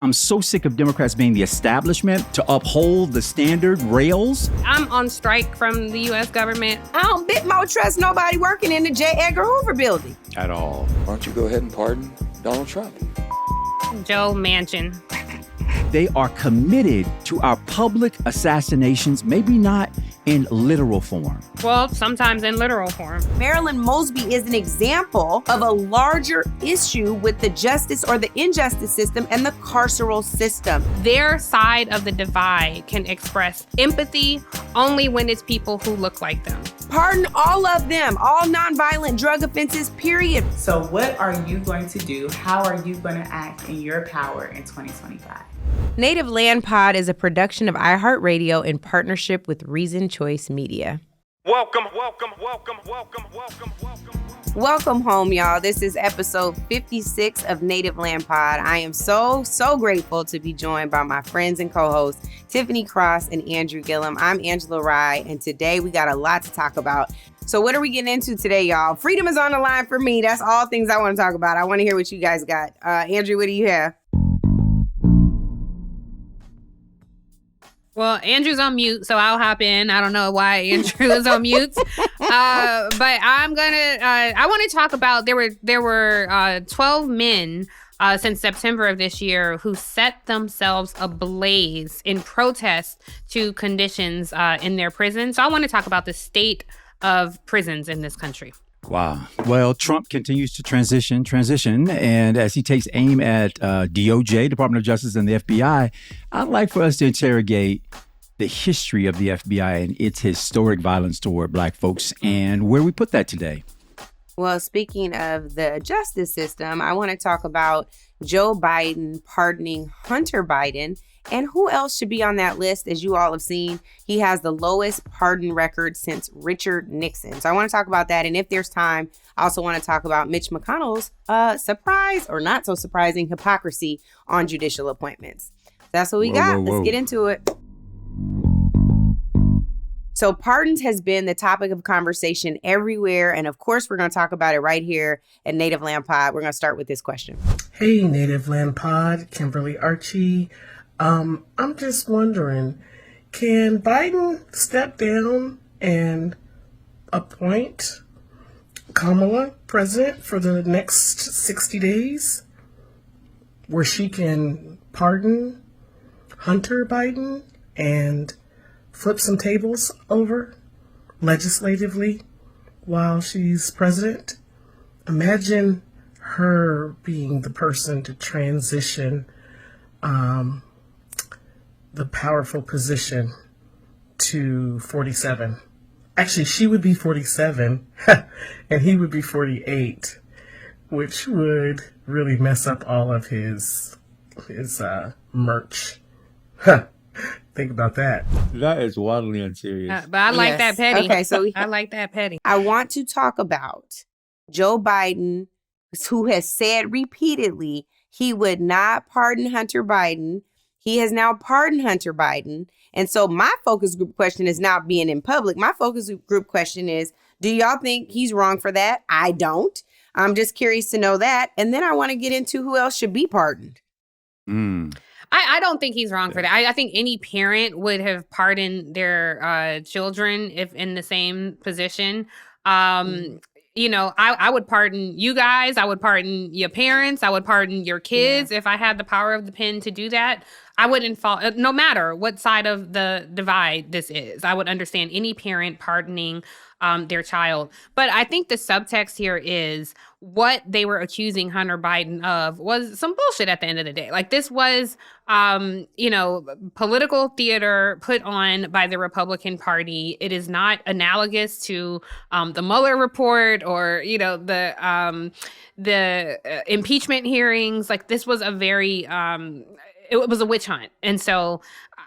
I'm so sick of Democrats being the establishment to uphold the standard rails. I'm on strike from the U.S. government. I don't bit more trust nobody working in the J. Edgar Hoover building. At all. Why don't you go ahead and pardon Donald Trump? Joe Manchin. They are committed to our public assassinations, maybe not in literal form. Well, sometimes in literal form. Marilyn Mosby is an example of a larger issue with the justice or the injustice system and the carceral system. Their side of the divide can express empathy only when it's people who look like them. Pardon all of them, all nonviolent drug offenses, period. So what are you going to do? How are you going to act in your power in 2025? Native Land Pod is a production of iHeartRadio in partnership with Reason Choice Media. Welcome. Welcome home, y'all. This is episode 56 of Native Land Pod. I am so grateful to be joined by my friends and co-hosts, Tiffany Cross and Andrew Gillum. I'm Angela Rye, and today we got a lot to talk about. So what are we getting into today, y'all? Freedom is on the line for me. That's all things I want to talk about. I want to hear what you guys got. Andrew, what do you have? Well, Andrew's on mute, so I'll hop in. I don't know why Andrew is on mute. But I'm gonna, I want to talk about, there were 12 men since September of this year who set themselves ablaze in protest to conditions in their prison. So I want to talk about the state of prisons in this country. Wow. Well, Trump continues to transition, and as he takes aim at DOJ, Department of Justice, and the FBI, I'd like for us to interrogate the history of the FBI and its historic violence toward Black folks and where we put that today. Well, speaking of the justice system, I want to talk about Joe Biden pardoning Hunter Biden. And who else should be on that list? As you all have seen, he has the lowest pardon record since Richard Nixon. So I want to talk about that. And if there's time, I also want to talk about Mitch McConnell's surprise or not so surprising hypocrisy on judicial appointments. That's what we got. Let's get into it. So pardons has been the topic of conversation everywhere. And of course, we're going to talk about it right here at Native Land Pod. We're going to start with this question. Hey, Native Land Pod, Kimberly Archie. I'm just wondering, can Biden step down and appoint Kamala president for the next 60 days where she can pardon Hunter Biden and flip some tables over legislatively while she's president? Imagine her being the person to transition the powerful position to 47. Actually, she would be 47 and he would be 48, which would really mess up all of his merch. Think about that. That is wildly unserious. But I like that petty. Okay, so I like that petty. I want to talk about Joe Biden, who has said repeatedly he would not pardon Hunter Biden. He has now pardoned Hunter Biden. And so my focus group question is not being in public. My focus group question is, do y'all think he's wrong for that? I don't. I'm just curious to know that. And then I want to get into who else should be pardoned. I don't think he's wrong for that. I think any parent would have pardoned their children if in the same position. You know, I would pardon you guys. I would pardon your parents. I would pardon your kids if I had the power of the pen to do that. I wouldn't fall, no matter what side of the divide this is. I would understand any parent pardoning their child. But I think the subtext here is what they were accusing Hunter Biden of was some bullshit at the end of the day. Like this was, political theater put on by the Republican Party. It is not analogous to the Mueller report or, the impeachment hearings. Like this was a very, it was a witch hunt. And so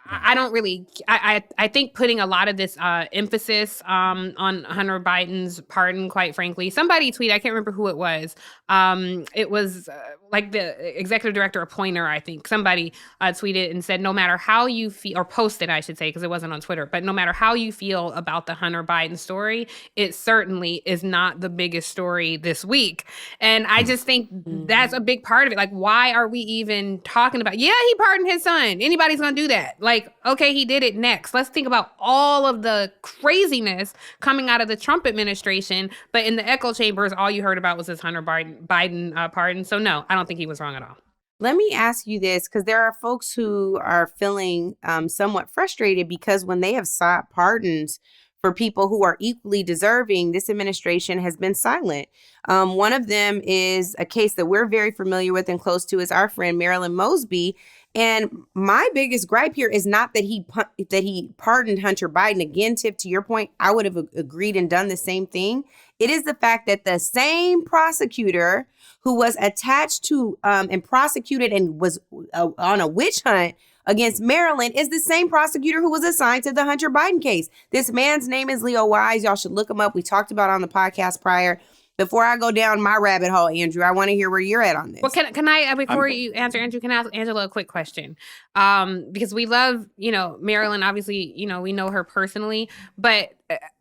I don't really. I think putting a lot of this emphasis on Hunter Biden's pardon, quite frankly, somebody tweeted, I can't remember who it was. It was like the executive director of Pointer, I think. Somebody tweeted and said, no matter how you feel, or posted, I should say, because it wasn't on Twitter, but no matter how you feel about the Hunter Biden story, it certainly is not the biggest story this week. And I just think that's a big part of it. Like, why are we even talking about, he pardoned his son. Anybody's going to do that. Like, okay, he did it next. Let's think about all of the craziness coming out of the Trump administration. But in the echo chambers, all you heard about was this Hunter Biden pardon. So no, I don't think he was wrong at all. Let me ask you this, because there are folks who are feeling somewhat frustrated because when they have sought pardons for people who are equally deserving, this administration has been silent. One of them is a case that we're very familiar with and close to, is our friend Marilyn Mosby. And my biggest gripe here is not that he pardoned Hunter Biden. Again, Tiff, to your point, I would have agreed and done the same thing. It is the fact that the same prosecutor who was attached to and prosecuted and was on a witch hunt against Maryland is the same prosecutor who was assigned to the Hunter Biden case. This man's name is Leo Wise. Y'all should look him up. We talked about it on the podcast prior. Before I go down my rabbit hole, Andrew, I want to hear where you're at on this. Well, can I, before you answer, Andrew, can I ask Angela a quick question? Because we love, Marilyn, obviously, we know her personally, but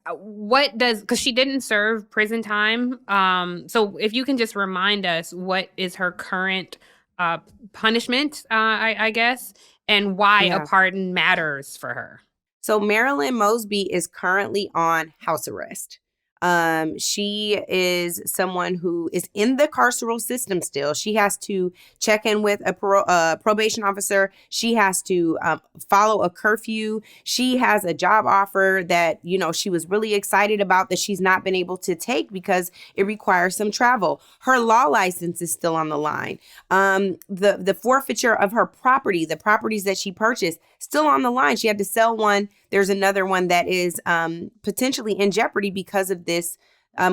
because she didn't serve prison time. So if you can just remind us, what is her current punishment, I guess, and why a pardon matters for her? So Marilyn Mosby is currently on house arrest. She is someone who is in the carceral system still. She has to check in with a probation officer. She has to follow a curfew. She has a job offer that, she was really excited about that she's not been able to take because it requires some travel. Her law license is still on the line. The forfeiture of her property, the properties that she purchased, still on the line. She had to sell one. There's another one that is potentially in jeopardy because of this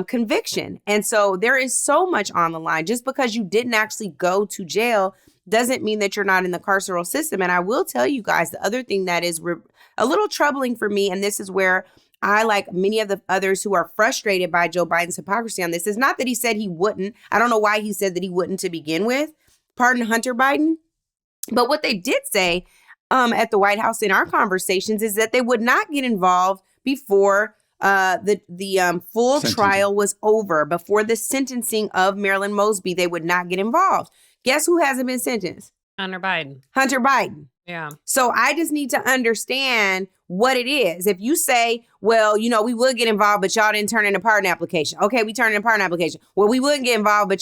conviction. And so there is so much on the line. Just because you didn't actually go to jail doesn't mean that you're not in the carceral system. And I will tell you guys, the other thing that is a little troubling for me, and this is where I, like many of the others who are frustrated by Joe Biden's hypocrisy on this, is not that he said he wouldn't. I don't know why he said that he wouldn't to begin with. Pardon Hunter Biden. But what they did say at the White House in our conversations is that they would not get involved before the full trial was over, before the sentencing of Marilyn Mosby. They would not get involved. Guess who hasn't been sentenced? Hunter Biden. Hunter Biden. Yeah. So I just need to understand what it is. If you say, well, we would get involved, but y'all didn't turn in a pardon application. Okay, we turned in a pardon application. Well, we wouldn't get involved, but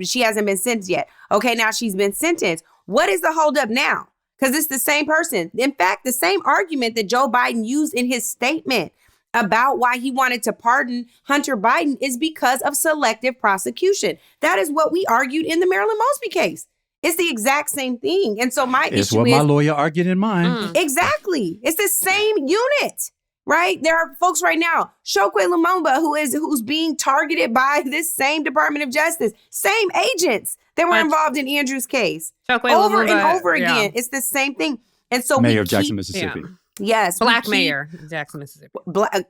she hasn't been sentenced yet. Okay, now she's been sentenced. What is the holdup now? Because it's the same person. In fact, the same argument that Joe Biden used in his statement about why he wanted to pardon Hunter Biden is because of selective prosecution. That is what we argued in the Marilyn Mosby case. It's the exact same thing. And so my issue is... It's what my lawyer argued in mine. Exactly. It's the same unit, right? There are folks right now, Chokwe Lumumba, who's being targeted by this same Department of Justice, same agents that were involved in Andrew's case. Over and over again. It's the same thing. And so Mayor of Jackson, Mississippi. Yeah. Yes. Black mayor, Jackson, Mississippi.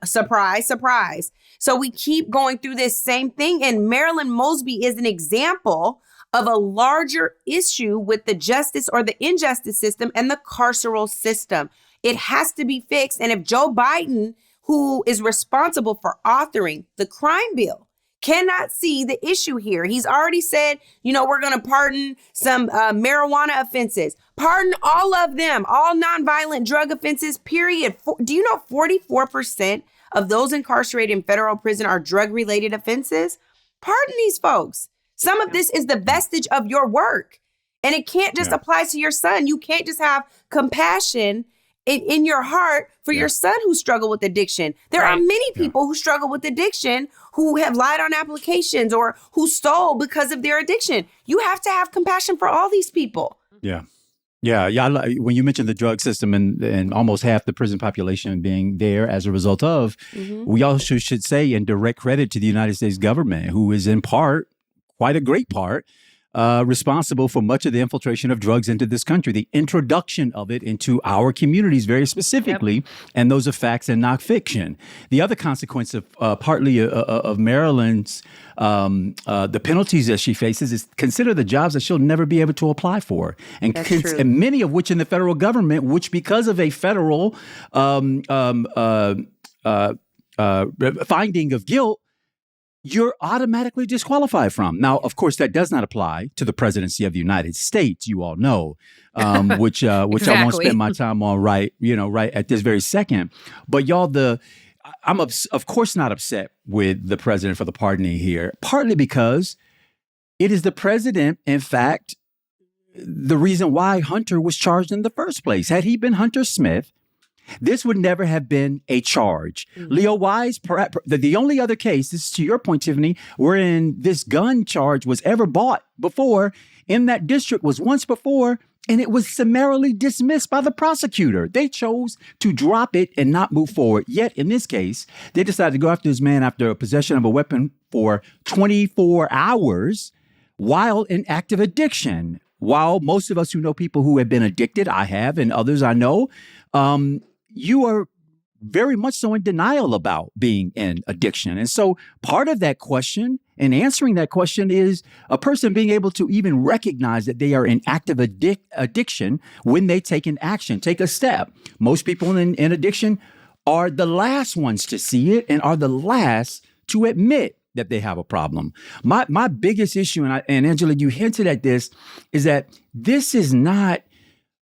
Surprise, surprise. So we keep going through this same thing. And Marilyn Mosby is an example of a larger issue with the justice or the injustice system and the carceral system. It has to be fixed. And if Joe Biden, who is responsible for authoring the crime bill, cannot see the issue here. He's already said, we're going to pardon some marijuana offenses. Pardon all of them, all nonviolent drug offenses, period. Do you know 44% of those incarcerated in federal prison are drug-related offenses? Pardon these folks. Some of this is the vestige of your work. And it can't just apply to your son. You can't just have compassion in your heart for your son who struggled with addiction. There are many people who struggle with addiction who have lied on applications or who stole because of their addiction. You have to have compassion for all these people. Yeah. When you mentioned the drug system and almost half the prison population being there as a result of, we also should say in direct credit to the United States government, who is in part, quite a great part, responsible for much of the infiltration of drugs into this country, the introduction of it into our communities very specifically. And those are facts and not fiction. The other consequence of partly of Maryland's, the penalties that she faces is consider the jobs that she'll never be able to apply for. And many of which in the federal government, which because of a federal finding of guilt, you're automatically disqualified from. Now, of course, that does not apply to the presidency of the United States, you all know, which exactly. I won't spend my time on right at this very second. But y'all, I'm of course not upset with the president for the pardoning here, partly because it is the president, in fact, the reason why Hunter was charged in the first place. Had he been Hunter Smith, this would never have been a charge. Mm-hmm. Leo Wise, the only other case, this is to your point, Tiffany, wherein this gun charge was ever bought before in that district was once before, and it was summarily dismissed by the prosecutor. They chose to drop it and not move forward. Yet, in this case, they decided to go after this man after possession of a weapon for 24 hours while in active addiction. While most of us who know people who have been addicted, I have, and others I know, you are very much so in denial about being in addiction. And so part of that question and answering that question is a person being able to even recognize that they are in active addiction when they take an action, take a step. Most people in addiction are the last ones to see it and are the last to admit that they have a problem. My biggest issue, and Angela, you hinted at this, is that this is not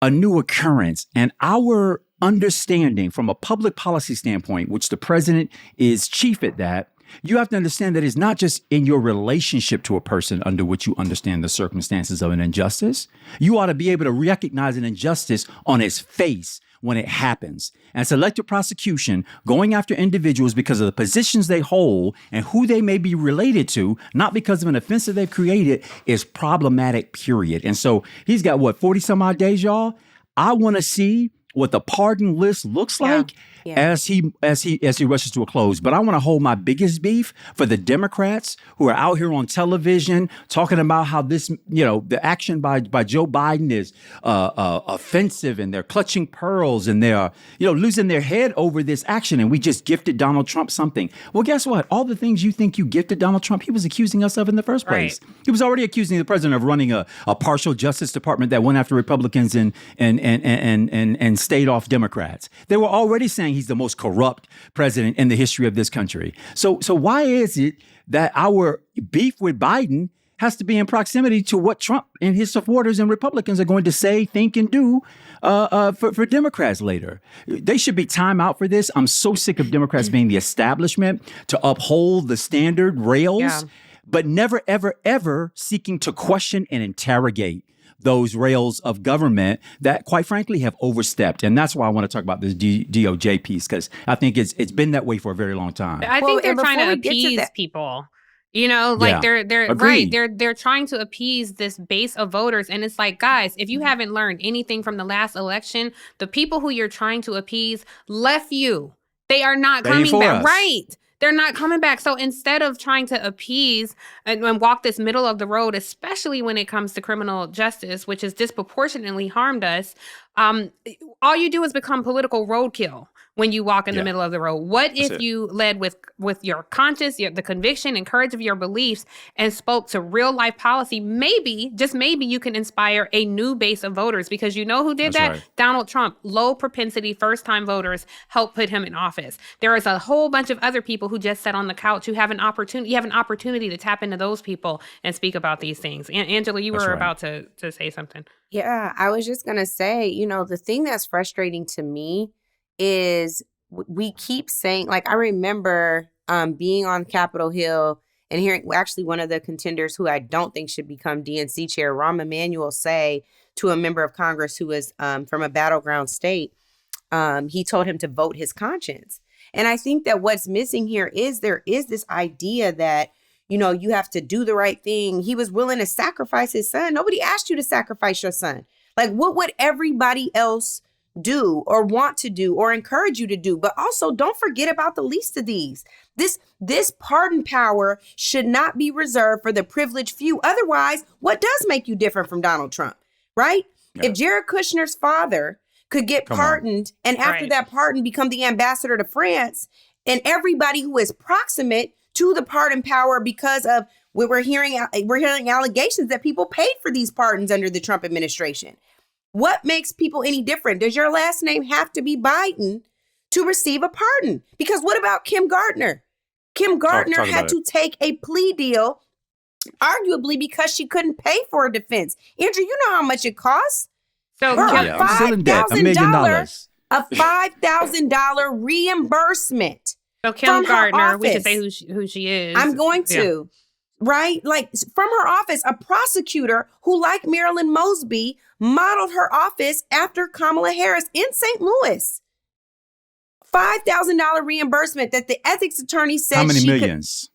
a new occurrence. And our understanding from a public policy standpoint, which the president is chief at that, you have to understand that it's not just in your relationship to a person under which you understand the circumstances of an injustice. You ought to be able to recognize an injustice on its face when it happens. And selective prosecution, going after individuals because of the positions they hold and who they may be related to, not because of an offense that they've created, is problematic, period. And so he's got, 40 some odd days, y'all? I want to see what the pardon list looks like as he rushes to a close. But I want to hold my biggest beef for the Democrats who are out here on television talking about how this, the action by Joe Biden is offensive, and they're clutching pearls, and they're, losing their head over this action. And we just gifted Donald Trump something. Well, guess what? All the things you think you gifted Donald Trump, he was accusing us of in the first place. Right. He was already accusing the president of running a partial Justice Department that went after Republicans and stayed off Democrats. They were already saying he's the most corrupt president in the history of this country. So why is it that our beef with Biden has to be in proximity to what Trump and his supporters and Republicans are going to say, think, and do for Democrats later? They should be time out for this. I'm so sick of Democrats being the establishment to uphold the standard rails, but never, ever, ever seeking to question and interrogate those rails of government that, quite frankly, have overstepped. And that's why I want to talk about this DOJ piece, because I think it's been that way for a very long time. I think they're trying to appease people. They're Agreed. right. They're trying to appease this base of voters. And it's like, guys, if you haven't learned anything from the last election, the people who you're trying to appease left you. They are not coming back. Right. They're not coming back. So instead of trying to appease and walk this middle of the road, especially when it comes to criminal justice, which has disproportionately harmed us, all you do is become political roadkill when you walk in the middle of the road. What if you led with your conscience, the conviction and courage of your beliefs, and spoke to real life policy? Maybe, just maybe, you can inspire a new base of voters, because you know who did that? Right. Donald Trump. Low propensity first time voters helped put him in office. There is a whole bunch of other people who just sat on the couch who have an opportunity. You have an opportunity to tap into those people and speak about these things. Angela, you were about to say something. Yeah, I was just going to say, the thing that's frustrating to me is we keep saying, like, I remember being on Capitol Hill and hearing actually one of the contenders who I don't think should become DNC chair, Rahm Emanuel, say to a member of Congress who was from a battleground state, he told him to vote his conscience. And I think that what's missing here is there is this idea that, you have to do the right thing. He was willing to sacrifice his son. Nobody asked you to sacrifice your son. Like, what would everybody else do or want to do or encourage you to do? But also, don't forget about the least of these. This pardon power should not be reserved for the privileged few. Otherwise, what does make you different from Donald Trump, right? Yeah. If Jared Kushner's father could get pardoned and after that pardon become the ambassador to France, and everybody who is proximate to the pardon power because of we're hearing allegations that people paid for these pardons under the Trump administration. What makes people any different? Does your last name have to be Biden to receive a pardon? Because what about Kim Gardner? Kim Gardner had to take a plea deal, arguably because she couldn't pay for a defense. Andrew, you know how much it costs? So I'm still in debt, $1 million. A $5,000 reimbursement. So Kim Gardner, we can say who she is. I'm going to, right? Like from her office, a prosecutor who, like Marilyn Mosby, modeled her office after Kamala Harris in St. Louis. $5,000 reimbursement that the ethics attorney said How many millions?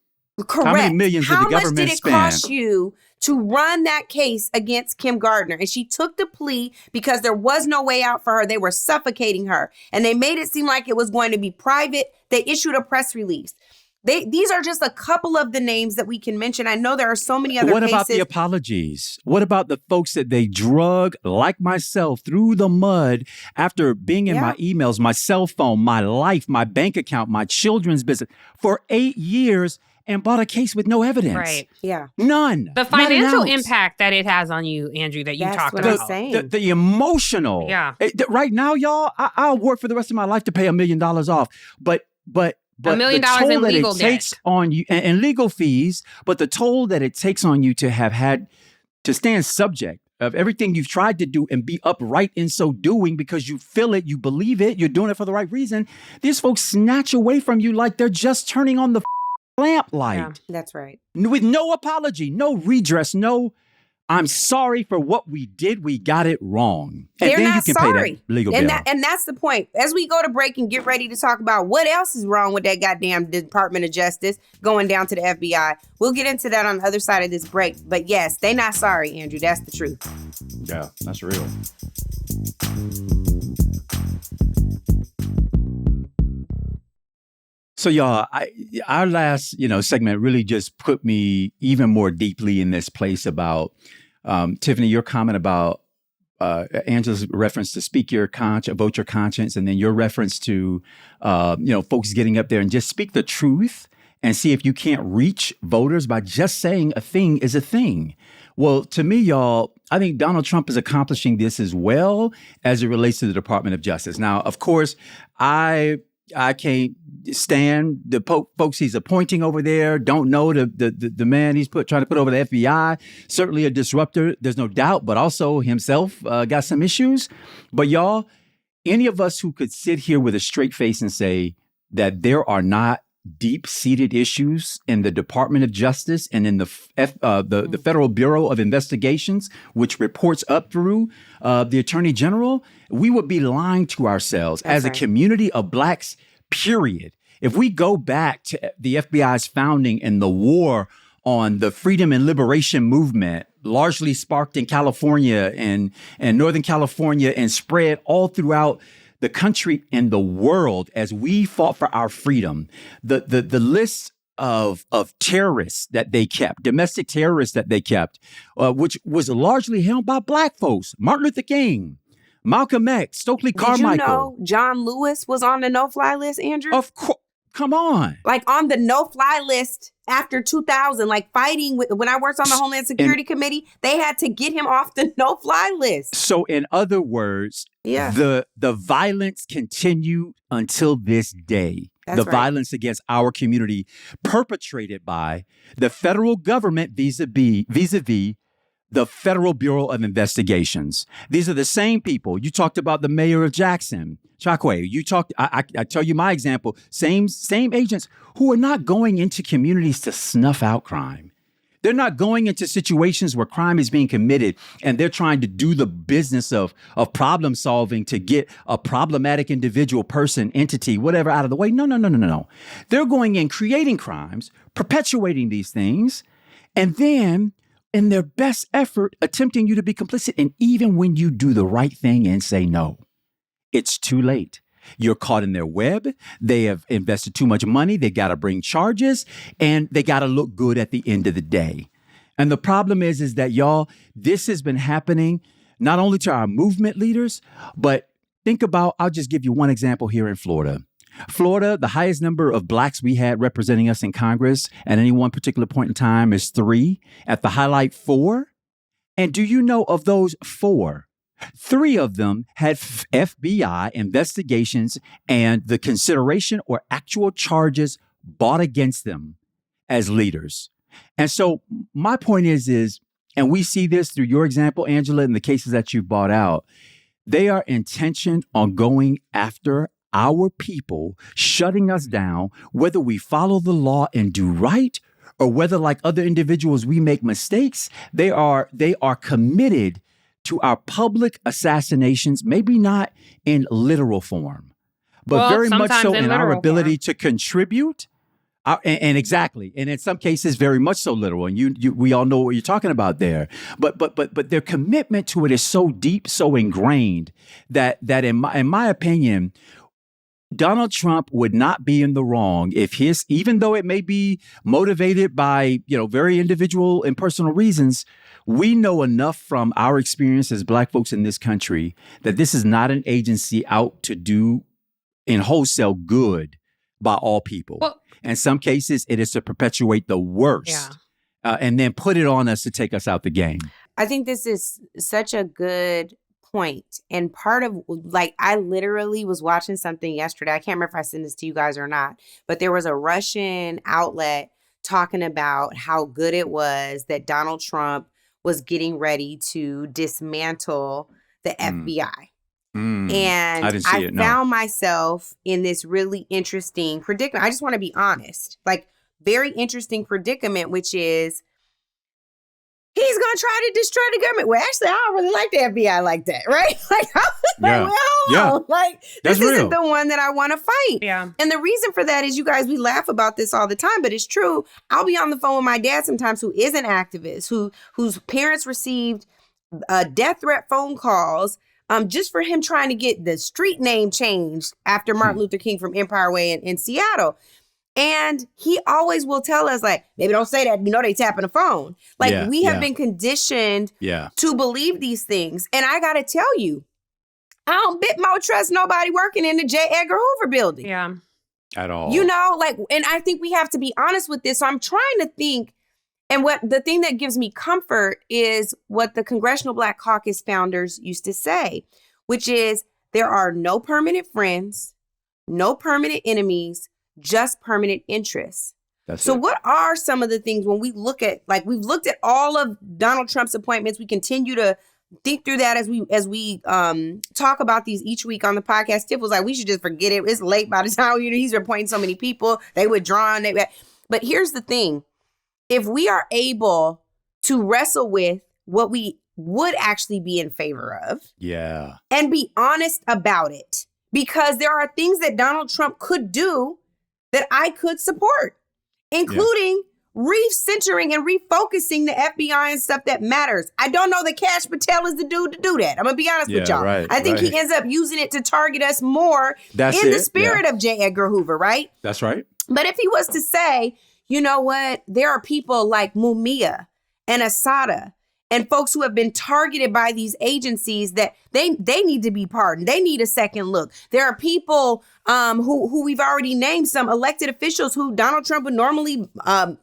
Correct. How many millions did the government How much did it cost you to run that case against Kim Gardner? And she took the plea because there was no way out for her. They were suffocating her. And they made it seem like it was going to be private. They issued a press release. These are just a couple of the names that we can mention. I know there are so many other cases. What about the apologies? What about the folks that they drug, like myself, through the mud after being in my emails, my cell phone, my life, my bank account, my children's business for 8 years and bought a case with no evidence? Right. Yeah. None. The financial impact that it has on you, Andrew, that you talked about. I'm saying. The emotional. Yeah. Right now, y'all, I'll work for the rest of my life to pay $1 million off. But $1 million in legal debt takes on you and legal fees, but the toll that it takes on you to have had to stand subject of everything you've tried to do and be upright in so doing because you feel it, you believe it, you're doing it for the right reason. These folks snatch away from you like they're just turning on the lamp light. Yeah, that's right. With no apology, no redress, no, I'm sorry for what we did. We got it wrong. And They're then not you can sorry. pay that legal bill. And that's the point. As we go to break and get ready to talk about what else is wrong with that goddamn Department of Justice going down to the FBI, we'll get into that on the other side of this break. But yes, they not sorry, Andrew. That's the truth. Yeah, that's real. So y'all, our last, segment really just put me even more deeply in this place about Tiffany, your comment about Angela's reference to speak your conscience, vote your conscience, and then your reference to folks getting up there and just speak the truth and see if you can't reach voters by just saying a thing is a thing. Well, to me, y'all, I think Donald Trump is accomplishing this as well as it relates to the Department of Justice. Now, of course, I can't stand the folks he's appointing over there. Don't know the man he's trying to put over the FBI. Certainly a disruptor, there's no doubt, but also himself got some issues. But y'all, any of us who could sit here with a straight face and say that there are not deep-seated issues in the Department of Justice and in the Federal Bureau of Investigations, which reports up through the Attorney General, we would be lying to ourselves as a community of Blacks, period. If we go back to the FBI's founding and the war on the freedom and liberation movement, largely sparked in California and Northern California and spread all throughout the country and the world as we fought for our freedom, the list of terrorists that they kept, domestic terrorists that they kept, which was largely held by Black folks, Martin Luther King, Malcolm X, Stokely Carmichael. Did you know John Lewis was on the no-fly list, Andrew? Of course. Come on. Like on the no-fly list after 2000, like fighting when I worked on the Homeland Security Committee, they had to get him off the no-fly list. So in other words, the violence continued until this day. That's violence against our community perpetrated by the federal government vis-a-vis the Federal Bureau of Investigations. These are the same people. You talked about the mayor of Jackson, Chakwe. I tell you my example, same agents who are not going into communities to snuff out crime. They're not going into situations where crime is being committed and they're trying to do the business of problem solving to get a problematic individual, person, entity, whatever out of the way. No. They're going in creating crimes, perpetuating these things, and then in their best effort, attempting you to be complicit. And even when you do the right thing and say no, it's too late. You're caught in their web. They have invested too much money. They got to bring charges, and they got to look good at the end of the day. And the problem is that, y'all, this has been happening not only to our movement leaders, but think about, I'll just give you one example here in Florida. Florida, the highest number of blacks we had representing us in Congress at any one particular point in time is 3. At the highlight, 4. And do you know, of those 4, 3 of them had FBI investigations and the consideration or actual charges brought against them as leaders. And so my point is, and we see this through your example, Angela, in the cases that you've brought out, they are intentioned on going after our people, shutting us down, whether we follow the law and do right, or whether, like other individuals, we make mistakes. They are committed to our public assassinations, maybe not in literal form, but very much so in our ability to contribute. And exactly. And in some cases, very much so literal. And we all know what you're talking about there. But their commitment to it is so deep, so ingrained that in my opinion, Donald Trump would not be in the wrong if even though it may be motivated by, very individual and personal reasons, we know enough from our experience as Black folks in this country that this is not an agency out to do in wholesale good by all people. Well, in some cases, it is to perpetuate the worst and then put it on us to take us out the game. I think this is such a good point. And part of, I literally was watching something yesterday. I can't remember if I sent this to you guys or not, but there was a Russian outlet talking about how good it was that Donald Trump was getting ready to dismantle the FBI. And I found myself in this really interesting predicament. I just want to be honest, very interesting predicament, which is he's going to try to destroy the government. Well, actually, I don't really like the FBI like that, right? This isn't the one that I want to fight. Yeah. And the reason for that is, you guys, we laugh about this all the time, but it's true. I'll be on the phone with my dad sometimes, who is an activist, whose parents received death threat phone calls just for him trying to get the street name changed after Martin Luther King from Empire Way in Seattle. And he always will tell us, maybe don't say that, they tapping the phone. We have been conditioned to believe these things. And I got to tell you, I don't bit more trust nobody working in the J. Edgar Hoover building. Yeah. At all. And I think we have to be honest with this. So I'm trying to think, and what the thing that gives me comfort is what the Congressional Black Caucus founders used to say, which is there are no permanent friends, no permanent enemies, just permanent interests. So what are some of the things when we look at, we've looked at all of Donald Trump's appointments, we continue to think through that as we talk about these each week on the podcast. Tiff was like, we should just forget it. It's late by the time he's appointing so many people. They withdrawn. But here's the thing. If we are able to wrestle with what we would actually be in favor of, and be honest about it, because there are things that Donald Trump could do that I could support, including recentering and refocusing the FBI and stuff that matters. I don't know that Kash Patel is the dude to do that. I'm going to be honest with y'all. I think he ends up using it to target us more in the spirit of J. Edgar Hoover, right? That's right. But if he was to say, you know what, there are people like Mumia and Asada and folks who have been targeted by these agencies that they need to be pardoned. They need a second look. There are people who we've already named, some elected officials who Donald Trump would normally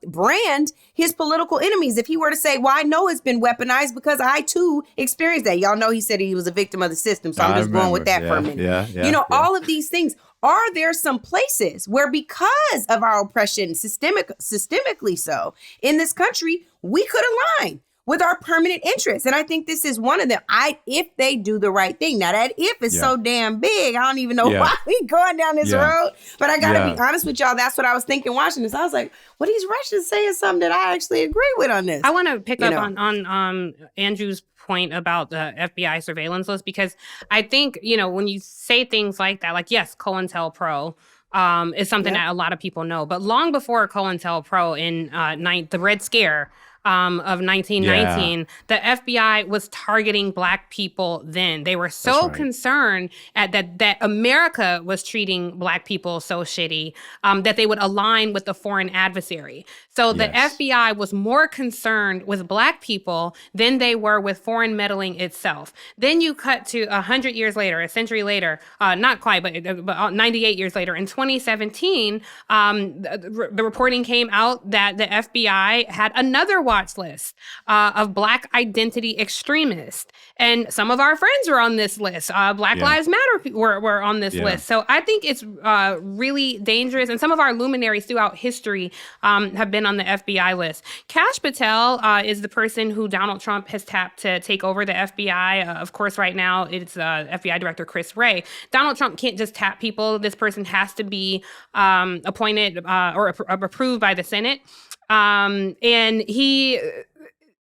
brand his political enemies. If he were to say, well, I know it's been weaponized because I too experienced that. Y'all know he said he was a victim of the system. So I'm just going with that for a minute. All of these things. Are there some places where, because of our oppression, systemically so, in this country, we could align with our permanent interests? And I think this is one of them. If they do the right thing. Now, that if is so damn big, I don't even know why we going down this road. But I got to be honest with y'all. That's what I was thinking watching this. I was like, well, these Russians saying something that I actually agree with on this. I want to pick up on Andrew's point about the FBI surveillance list, because I think, when you say things like that, yes, COINTELPRO is something that a lot of people know. But long before COINTELPRO in the Red Scare, of 1919, the FBI was targeting Black people then. They were so concerned at that America was treating Black people so shitty that they would align with the foreign adversary. So the FBI was more concerned with Black people than they were with foreign meddling itself. Then you cut to 100 years later, a century later, not quite, but 98 years later, in 2017, the reporting came out that the FBI had another watch list of Black identity extremists. And some of our friends were on this list. Black Lives Matter were on this list. So I think it's really dangerous. And some of our luminaries throughout history have been on the FBI list. Kash Patel is the person who Donald Trump has tapped to take over the FBI. Of course, right now, it's FBI Director Chris Wray. Donald Trump can't just tap people. This person has to be appointed or approved by the Senate. And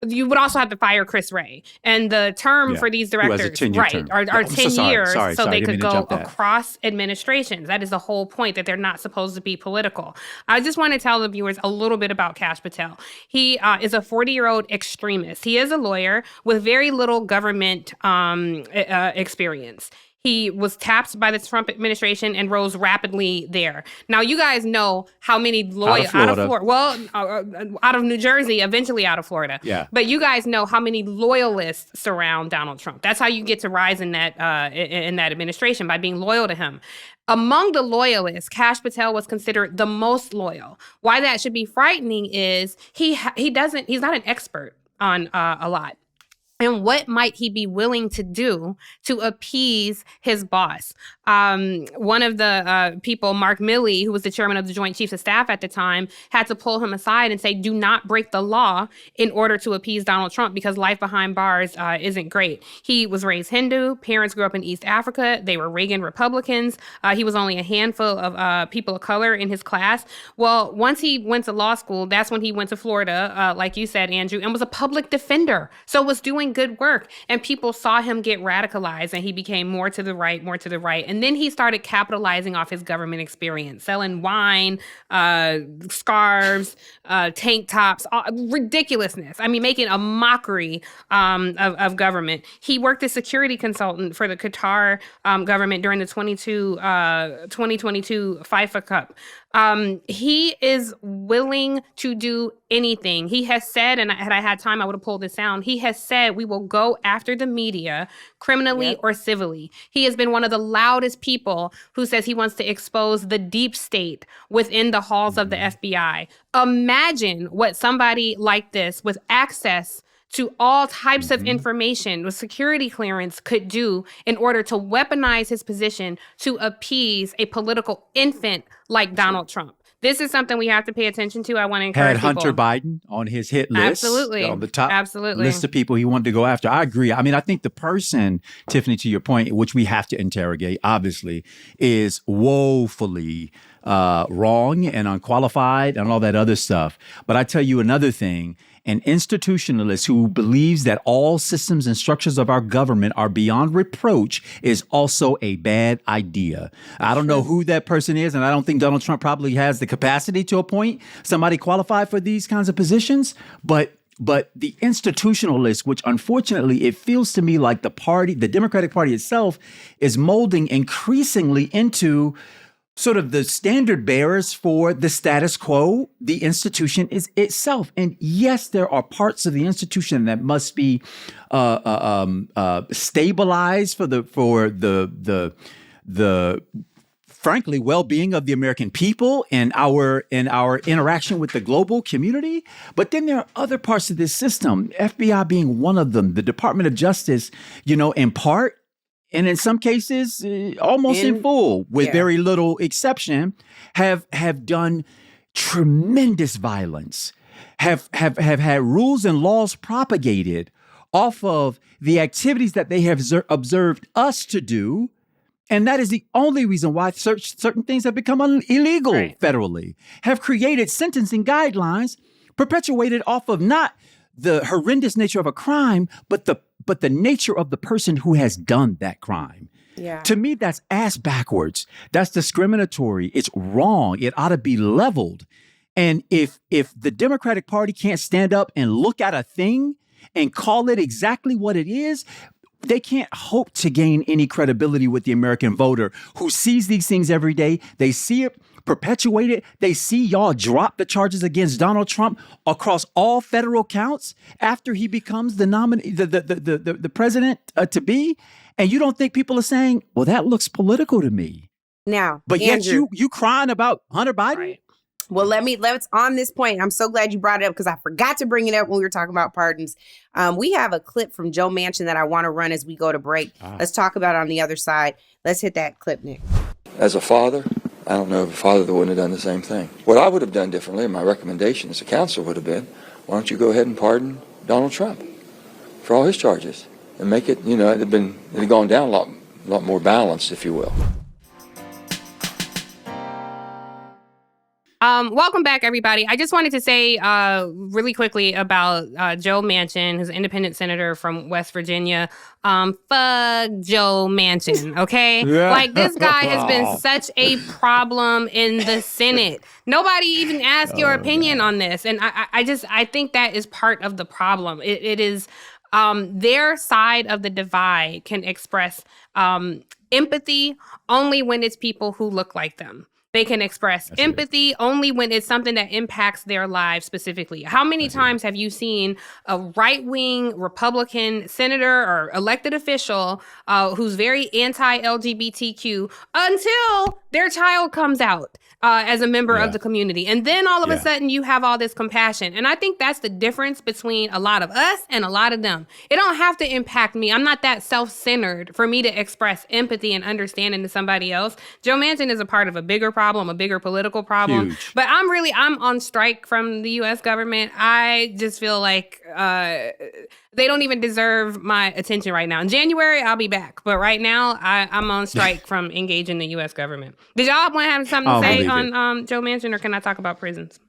you would also have to fire Chris Wray. And the term for these directors, are 10 years, so they could go across administrations. That is the whole point, that they're not supposed to be political. I just want to tell the viewers a little bit about Kash Patel. He is a 40-year-old extremist. He is a lawyer with very little government experience. He was tapped by the Trump administration and rose rapidly there. Now, you guys know how many lawyers out of New Jersey, eventually out of Florida. Yeah. But you guys know how many loyalists surround Donald Trump. That's how you get to rise in that administration, by being loyal to him. Among the loyalists, Kash Patel was considered the most loyal. Why that should be frightening is he's not an expert on a lot. And what might he be willing to do to appease his boss? One of the people, Mark Milley, who was the chairman of the Joint Chiefs of Staff at the time, had to pull him aside and say, do not break the law in order to appease Donald Trump, because life behind bars isn't great. He was raised Hindu. Parents grew up in East Africa. They were Reagan Republicans. He was only a handful of people of color in his class. Well, once he went to law school, that's when he went to Florida, like you said, Andrew, and was a public defender. So was doing good work. And people saw him get radicalized, and he became more to the right. And then he started capitalizing off his government experience, selling wine, scarves, tank tops, ridiculousn's. I mean, making a mockery of government. He worked as security consultant for the Qatar government during the 2022 FIFA Cup. He is willing to do anything. He has said, and had I had time, I would have pulled this down. He has said, we will go after the media criminally or civilly. He has been one of the loudest people who says he wants to expose the deep state within the halls of the FBI. Imagine what somebody like this with access to all types of information with security clearance could do in order to weaponize his position to appease a political infant like Donald Trump. This is something we have to pay attention to. I want to encourage people. Had Hunter Biden on his hit list. Absolutely. On the top list of people he wanted to go after. I agree. I mean, I think the person, Tiffany, to your point, which we have to interrogate, obviously, is woefully wrong and unqualified and all that other stuff. But I tell you another thing. An institutionalist who believes that all systems and structures of our government are beyond reproach is also a bad idea. I don't know who that person is, and I don't think Donald Trump probably has the capacity to appoint somebody qualified for these kinds of positions. But the institutionalists, which unfortunately it feels to me like the Democratic Party itself is molding increasingly into sort of the standard bearers for the status quo, the institution is itself. And yes, there are parts of the institution that must be stabilized for the frankly well-being of the American people and our interaction with the global community. But then there are other parts of this system, FBI being one of them, the Department of Justice, in part, and in some cases, almost in full, with very little exception, have done tremendous violence, have had rules and laws propagated off of the activities that they have observed us to do. And that is the only reason why certain things have become illegal federally, have created sentencing guidelines perpetuated off of not the horrendous nature of a crime, but the nature of the person who has done that crime. Yeah. To me, that's ass backwards. That's discriminatory. It's wrong. It ought to be leveled. And if the Democratic Party can't stand up and look at a thing and call it exactly what it is, they can't hope to gain any credibility with the American voter who sees these things every day. They see it perpetuated. They see y'all drop the charges against Donald Trump across all federal counts after he becomes the nominee, the president to be. And you don't think people are saying, well, that looks political to me. Now, but Andrew, yet you crying about Hunter Biden? Right. Well, let's on this point. I'm so glad you brought it up because I forgot to bring it up when we were talking about pardons. We have a clip from Joe Manchin that I want to run as we go to break. Let's talk about it on the other side. Let's hit that clip, Nick. As a father, I don't know of a father that wouldn't have done the same thing. What I would have done differently, and my recommendation as a counsel would have been, why don't you go ahead and pardon Donald Trump for all his charges and make it, it had gone down a lot more balanced, if you will. Welcome back, everybody. I just wanted to say really quickly about Joe Manchin, who's an independent senator from West Virginia. Fuck Joe Manchin, okay? Like, this guy has been such a problem in the Senate. Nobody even asked your opinion on this. And I think that is part of the problem. It is their side of the divide can express empathy only when it's people who look like them. They can express empathy only when it's something that impacts their lives specifically. How many times have you seen a right-wing Republican senator or elected official who's very anti-LGBTQ until their child comes out as a member of the community? And then all of a sudden you have all this compassion. And I think that's the difference between a lot of us and a lot of them. It don't have to impact me. I'm not that self-centered for me to express empathy and understanding to somebody else. Joe Manchin is a part of a bigger problem, a bigger political problem. Huge. But I'm on strike from the U.S. government. I just feel like they don't even deserve my attention right now. In January, I'll be back. But right now, I'm on strike from engaging the U.S. government. Did y'all want to have something to say on Joe Manchin, or can I talk about prisons?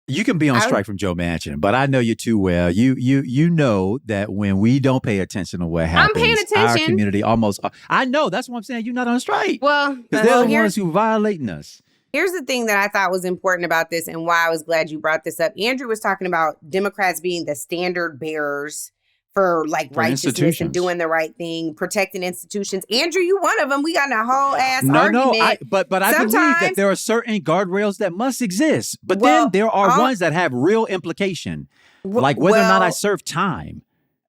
You can be on strike from Joe Manchin, but I know you too well. You know that when we don't pay attention to what happens, I'm paying attention. Our community almost. I know, that's what I'm saying. You're not on strike. Well, because they're the ones who are violating us. Here's the thing that I thought was important about this and why I was glad you brought this up. Andrew was talking about Democrats being the standard bearers for righteousness and doing the right thing, protecting institutions. Andrew, you one of them. We got a whole ass argument. But I believe that there are certain guardrails that must exist. But then there are ones that have real implication, like whether or not I serve time.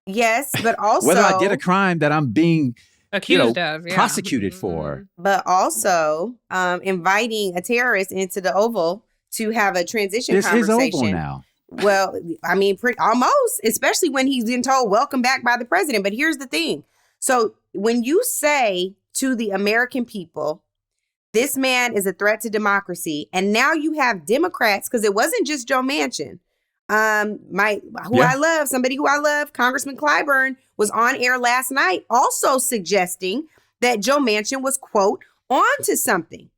Yes, but also whether I did a crime that I'm being accused of, prosecuted for. But also inviting a terrorist into the Oval to have a transition conversation. This is Oval now. Well, I mean, almost, especially when he's been told welcome back by the president. But here's the thing. So when you say to the American people, this man is a threat to democracy, and now you have Democrats, because it wasn't just Joe Manchin. I love, somebody who I love, Congressman Clyburn, was on air last night also suggesting that Joe Manchin was, quote, onto something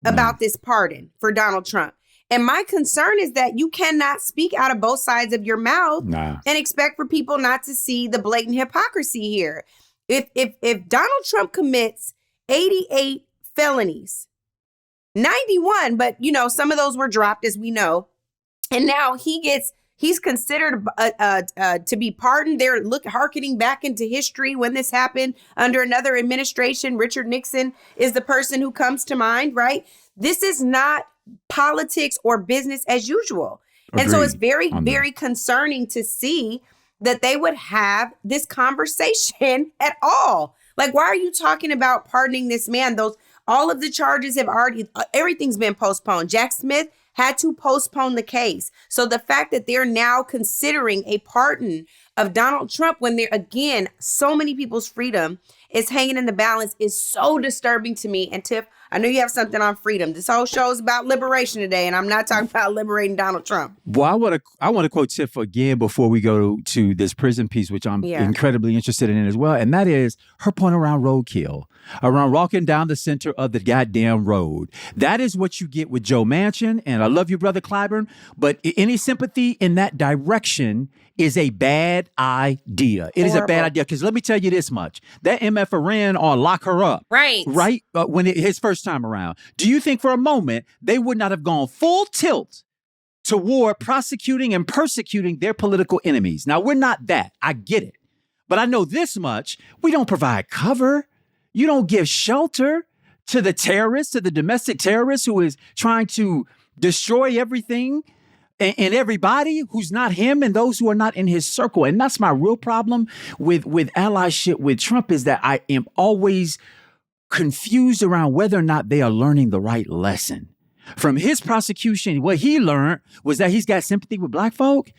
about this pardon for Donald Trump. And my concern is that you cannot speak out of both sides of your mouth and expect for people not to see the blatant hypocrisy here. If Donald Trump commits 88 felonies, 91, but some of those were dropped, as we know, and now he's considered to be pardoned. They're hearkening back into history when this happened under another administration. Richard Nixon is the person who comes to mind, right? This is not politics or business as usual. Agreed. And so it's very, very concerning to see that they would have this conversation at all. Like, why are you talking about pardoning this man? All of the charges have everything's been postponed. Jack Smith had to postpone the case. So the fact that they're now considering a pardon of Donald Trump when again, so many people's freedom is hanging in the balance is so disturbing to me. And Tiff, I know you have something on freedom. This whole show is about liberation today, and I'm not talking about liberating Donald Trump. Well, I want to quote Tiff again before we go to this prison piece, which I'm incredibly interested in as well. And that is her point around roadkill, around walking down the center of the goddamn road. That is what you get with Joe Manchin. And I love you, Brother Clyburn, but any sympathy in that direction is a bad idea. It is a bad idea, because let me tell you this much. That MF ran on lock her up. Right. When his first time around. Do you think for a moment they would not have gone full tilt toward prosecuting and persecuting their political enemies. Now, we're not that. I get it. But I know this much. We don't provide cover. You don't give shelter to the terrorists, to the domestic terrorist who is trying to destroy everything and everybody who's not him and those who are not in his circle. And that's my real problem with allyship with Trump, is that I am always confused around whether or not they are learning the right lesson. From his prosecution, what he learned was that he's got sympathy with black folk.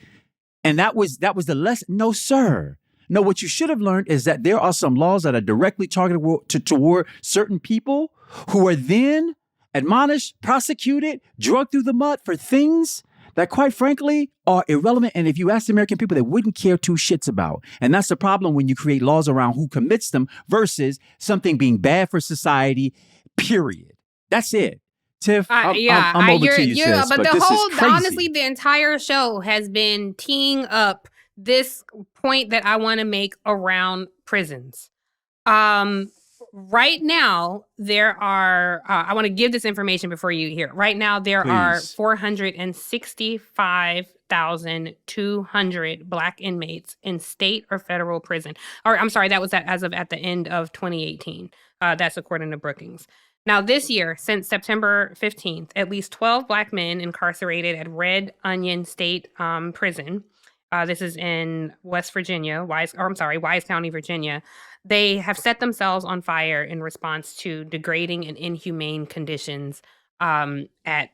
And that was the lesson. No, sir. No, what you should have learned is that there are some laws that are directly targeted toward certain people who are then admonished, prosecuted, drugged through the mud for things that, quite frankly, are irrelevant. And if you ask the American people, they wouldn't care two shits about. And that's the problem when you create laws around who commits them versus something being bad for society, period. That's it. Tiff, I'm over to you, sis, but the honestly, the entire show has been teeing up this point that I want to make around prisons. Right now, there are, I want to give this information before you hear. Right now, there are 465,200 Black inmates in state or federal prison. Or I'm sorry, that was as of at the end of 2018. That's according to Brookings. Now, this year, since September 15th, at least 12 Black men incarcerated at Red Onion State Prison. This is in West Virginia, Wise County, Virginia. They have set themselves on fire in response to degrading and inhumane conditions at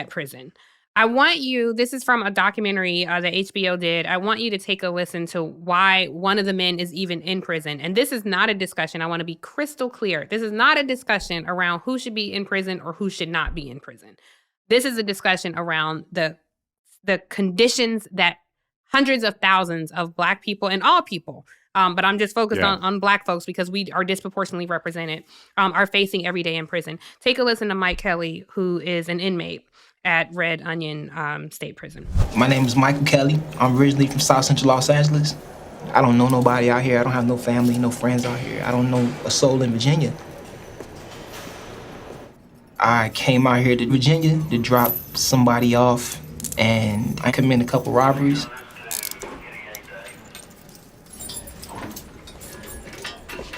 prison. I want you, this is from a documentary that HBO did. I want you to take a listen to why one of the men is even in prison. And this is not a discussion. I want to be crystal clear. This is not a discussion around who should be in prison or who should not be in prison. This is a discussion around the conditions that hundreds of thousands of Black people and all people, but I'm just focused on Black folks because we are disproportionately represented, are facing every day in prison. Take a listen to Mike Kelly, who is an inmate at Red Onion State Prison. My name is Michael Kelly. I'm originally from South Central Los Angeles. I don't know nobody out here. I don't have no family, no friends out here. I don't know a soul in Virginia. I came out here to Virginia to drop somebody off, and I committed a couple robberies.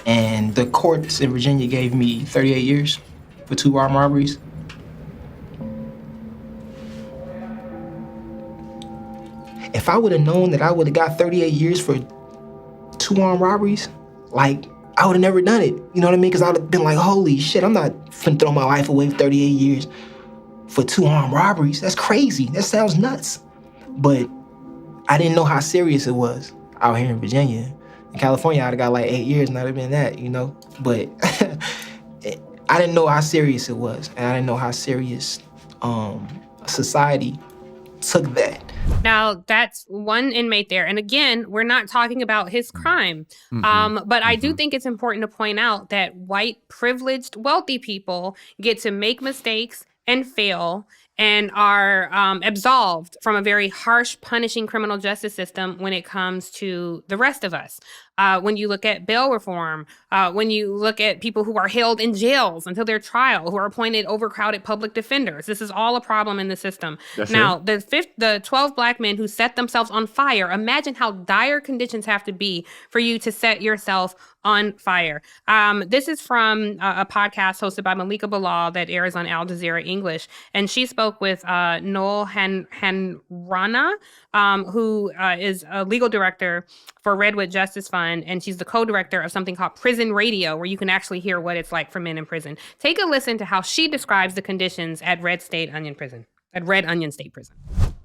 And the courts in Virginia gave me 38 years for 2 armed robberies. If I would have known that I would have got 38 years for 2 armed robberies, like, I would have never done it. You know what I mean? Because I would have been like, holy shit, I'm not finna throw my life away for 38 years for 2 armed robberies. That's crazy. That sounds nuts. But I didn't know how serious it was out here in Virginia. In California, I'd have got like 8 years and I'd have been that, you know? But I didn't know how serious it was. And I didn't know how serious society took that. Now, that's one inmate there. And again, we're not talking about his crime. But I do think it's important to point out that white, privileged, wealthy people get to make mistakes and fail and are absolved from a very harsh, punishing criminal justice system when it comes to the rest of us. When you look at bail reform, when you look at people who are held in jails until their trial, who are appointed overcrowded public defenders, this is all a problem in the system. Now, the 12 Black men who set themselves on fire, imagine how dire conditions have to be for you to set yourself on fire. This is from a podcast hosted by Malika Bilal that airs on Al Jazeera English. And she spoke with Noel Hanrana, who is a legal director for Redwood Justice Fund. And she's the co-director of something called Prison Radio, where you can actually hear what it's like for men in prison. Take a listen to how she describes the conditions at Red Onion State Prison.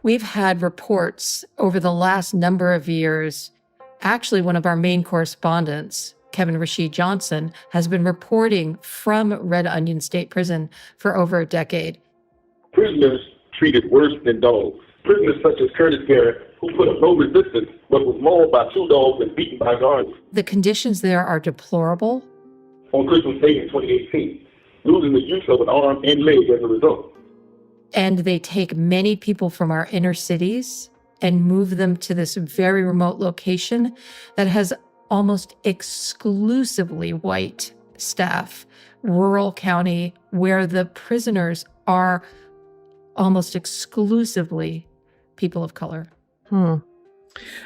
We've had reports over the last number of years. Actually, one of our main correspondents, Kevin Rashid Johnson, has been reporting from Red Onion State Prison for over a decade. Prisoners treated worse than dogs. Prisoners such as Curtis Garrett, who put up no resistance, but was mauled by 2 dogs and beaten by guards. The conditions there are deplorable. On Christmas Day in 2018, losing the use of an arm and leg as a result. And they take many people from our inner cities and move them to this very remote location that has almost exclusively white staff, rural county, where the prisoners are almost exclusively people of color.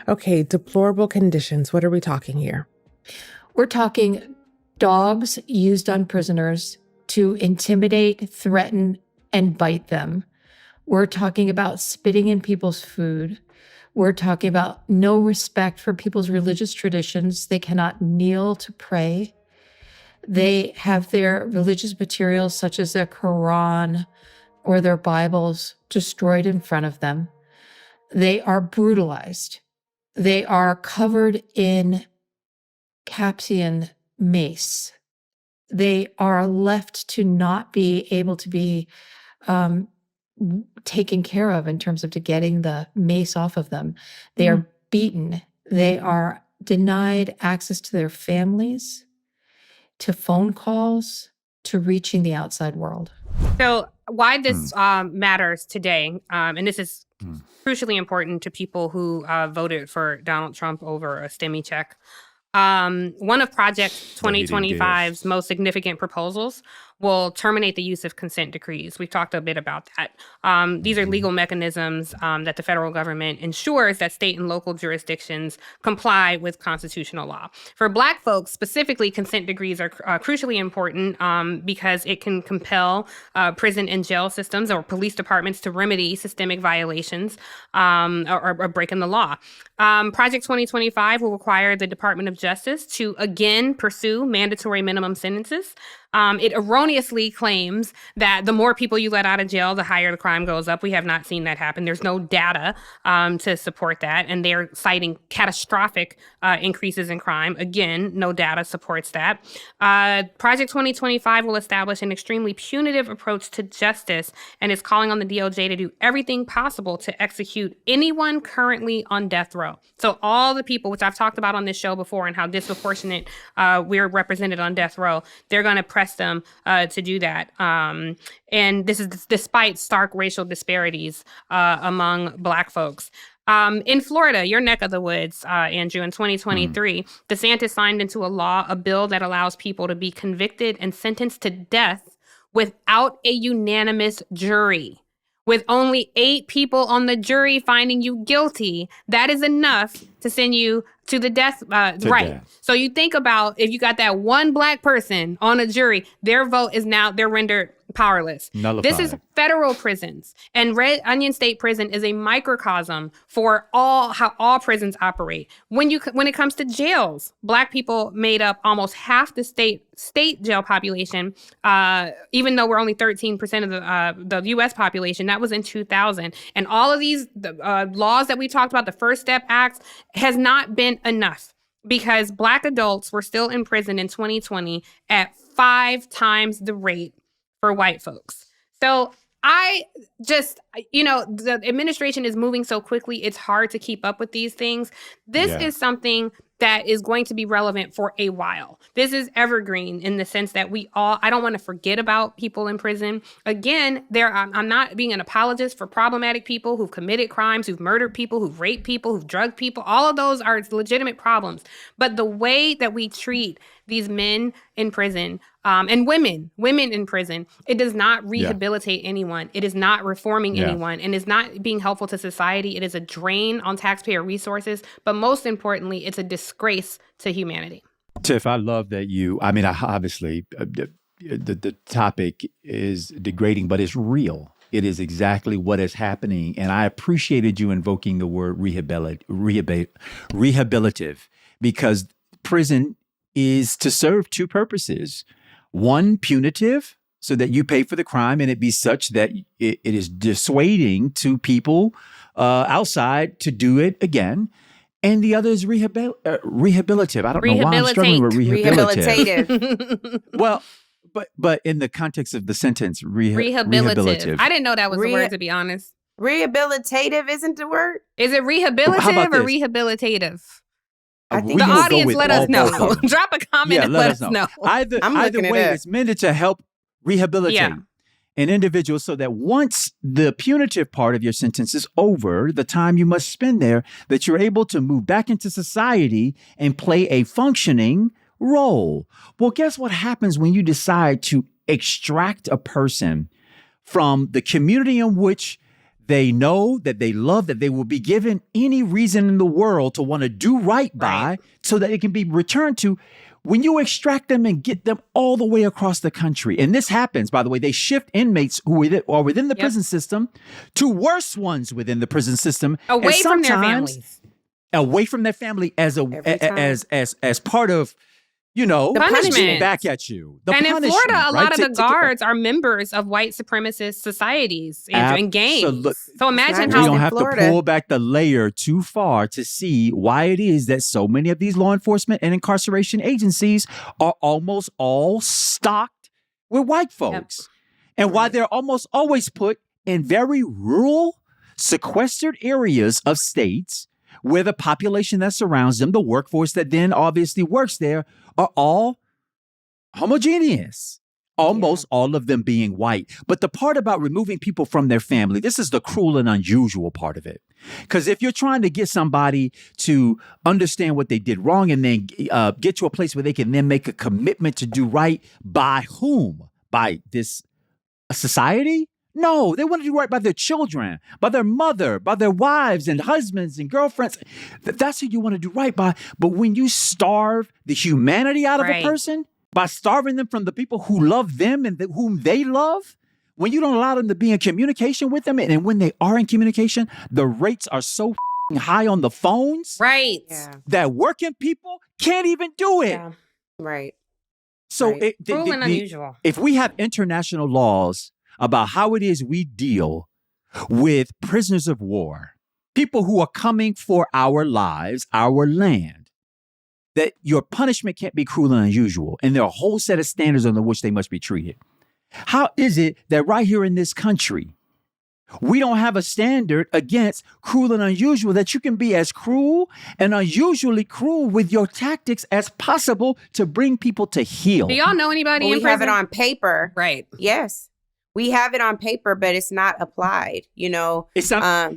Okay, deplorable conditions. What are we talking here? We're talking dogs used on prisoners to intimidate, threaten, and bite them. We're talking about spitting in people's food. We're talking about no respect for people's religious traditions. They cannot kneel to pray. They have their religious materials, such as their Quran or their Bibles, destroyed in front of them. They are brutalized. They are covered in Capsian mace. They are left to not be able to be taken care of in terms of to getting the mace off of them. They are beaten. They are denied access to their families, to phone calls, to reaching the outside world. So why this matters today, and this is crucially important to people who voted for Donald Trump over a STEMI check. One of Project 2025's most significant proposals will terminate the use of consent decrees. We've talked a bit about that. These are legal mechanisms that the federal government ensures that state and local jurisdictions comply with constitutional law. For Black folks, specifically, consent decrees are crucially important because it can compel prison and jail systems or police departments to remedy systemic violations or breaking the law. Project 2025 will require the Department of Justice to again pursue mandatory minimum sentences. It erroneously claims that the more people you let out of jail, the higher the crime goes up. We have not seen that happen. There's no data to support that. And they're citing catastrophic increases in crime. Again, no data supports that. Project 2025 will establish an extremely punitive approach to justice and is calling on the DOJ to do everything possible to execute anyone currently on death row. So all the people, which I've talked about on this show before and how disproportionate we're represented on death row, they're going to press them to do that. And this is despite stark racial disparities among Black folks. In Florida, your neck of the woods, Andrew, in 2023, DeSantis signed into a law a bill that allows people to be convicted and sentenced to death without a unanimous jury. With only 8 people on the jury finding you guilty, that is enough to send you to the death, right. So you think about if you got that one Black person on a jury, their vote is now, they're rendered powerless. Nullified. This is federal prisons. And Red Onion State Prison is a microcosm for how all prisons operate. When it comes to jails, Black people made up almost half the state jail population, even though we're only 13% of the U.S. population. That was in 2000. And all of these laws that we talked about, the First Step Act, has not been enough because Black adults were still in prison in 2020 at 5 times the rate for white folks. So I just, the administration is moving so quickly, it's hard to keep up with these things. This is something that is going to be relevant for a while. This is evergreen in the sense that I don't want to forget about people in prison. Again, I'm not being an apologist for problematic people who've committed crimes, who've murdered people, who've raped people, who've drugged people. All of those are legitimate problems. But the way that we treat these men in prison and women in prison, it does not rehabilitate anyone. It is not reforming anyone and is not being helpful to society. It is a drain on taxpayer resources. But most importantly, it's a disgrace to humanity. Tiff, I love that obviously the topic is degrading, but it's real. It is exactly what is happening. And I appreciated you invoking the word rehabilitative, because prison is to serve 2 purposes. One, punitive, so that you pay for the crime and it be such that it is dissuading to people outside to do it again. And the other is rehabilitative. I don't know why I'm struggling with rehabilitative. Well, but in the context of the sentence, rehabilitative. I didn't know that was the word, to be honest. Rehabilitative isn't the word? Is it rehabilitative or rehabilitative? I think the audience let us know. Drop a comment and let us know. Either way, it's meant to help rehabilitate an individual so that once the punitive part of your sentence is over, the time you must spend there, that you're able to move back into society and play a functioning role. Well, guess what happens when you decide to extract a person from the community in which they know, that they love, that they will be given any reason in the world to want to do right by, so that it can be returned to. When you extract them and get them all the way across the country, and this happens, by the way, they shift inmates who are within the prison system to worse ones within the prison system, away from their families, away from their family as part of, you know, the punishment back at you. And in Florida, a lot of the guards are members of white supremacist societies and gangs. So imagine how we don't have to pull back the layer too far to see why it is that so many of these law enforcement and incarceration agencies are almost all stocked with white folks. And why they're almost always put in very rural, sequestered areas of states where the population that surrounds them, the workforce that then obviously works there, are all homogeneous, almost all of them being white. But the part about removing people from their family, this is the cruel and unusual part of it. Because if you're trying to get somebody to understand what they did wrong and then get to a place where they can then make a commitment to do right, by whom? By this society? No, they want to do right by their children, by their mother, by their wives and husbands and girlfriends. That's who you want to do right by. But when you starve the humanity out of a person by starving them from the people who love them and whom they love, when you don't allow them to be in communication with them, and when they are in communication, the rates are so high on the phones that working people can't even do it. Yeah. Right. So cruel and unusual. If we have international laws about how it is we deal with prisoners of war, people who are coming for our lives, our land, that your punishment can't be cruel and unusual, and there are a whole set of standards under which they must be treated. How is it that right here in this country, we don't have a standard against cruel and unusual, that you can be as cruel and unusually cruel with your tactics as possible to bring people to heal? Do y'all know anybody in prison? We have it on paper. Right. Yes. We have it on paper, but it's not applied, you know. It's not.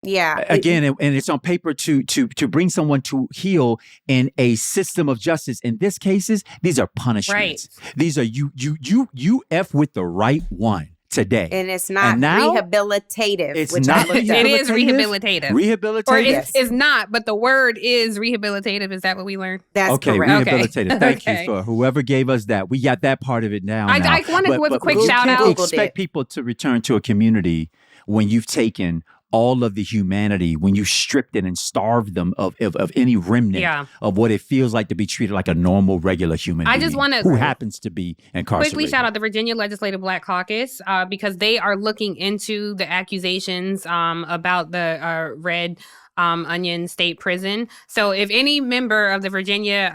Yeah. Again, and it's on paper to bring someone to heal in a system of justice. In this cases, these are punishments. Right. These are you F with the right one today. And it's not rehabilitative. It's which not. It is rehabilitative. Rehabilitative. Or it's not, but the word is rehabilitative. Is that what we learned? That's correct. Rehabilitative. Okay. Thank you for whoever gave us that. We got that part of it now. I want to give a quick shout out. You can't expect people to return to a community when you've taken all of the humanity, when you stripped it and starved them of any remnant of what it feels like to be treated like a normal, regular human being. I just want to who happens to be incarcerated. Quickly shout out the Virginia Legislative Black Caucus because they are looking into the accusations about the Red Onion State Prison. So if any member of the Virginia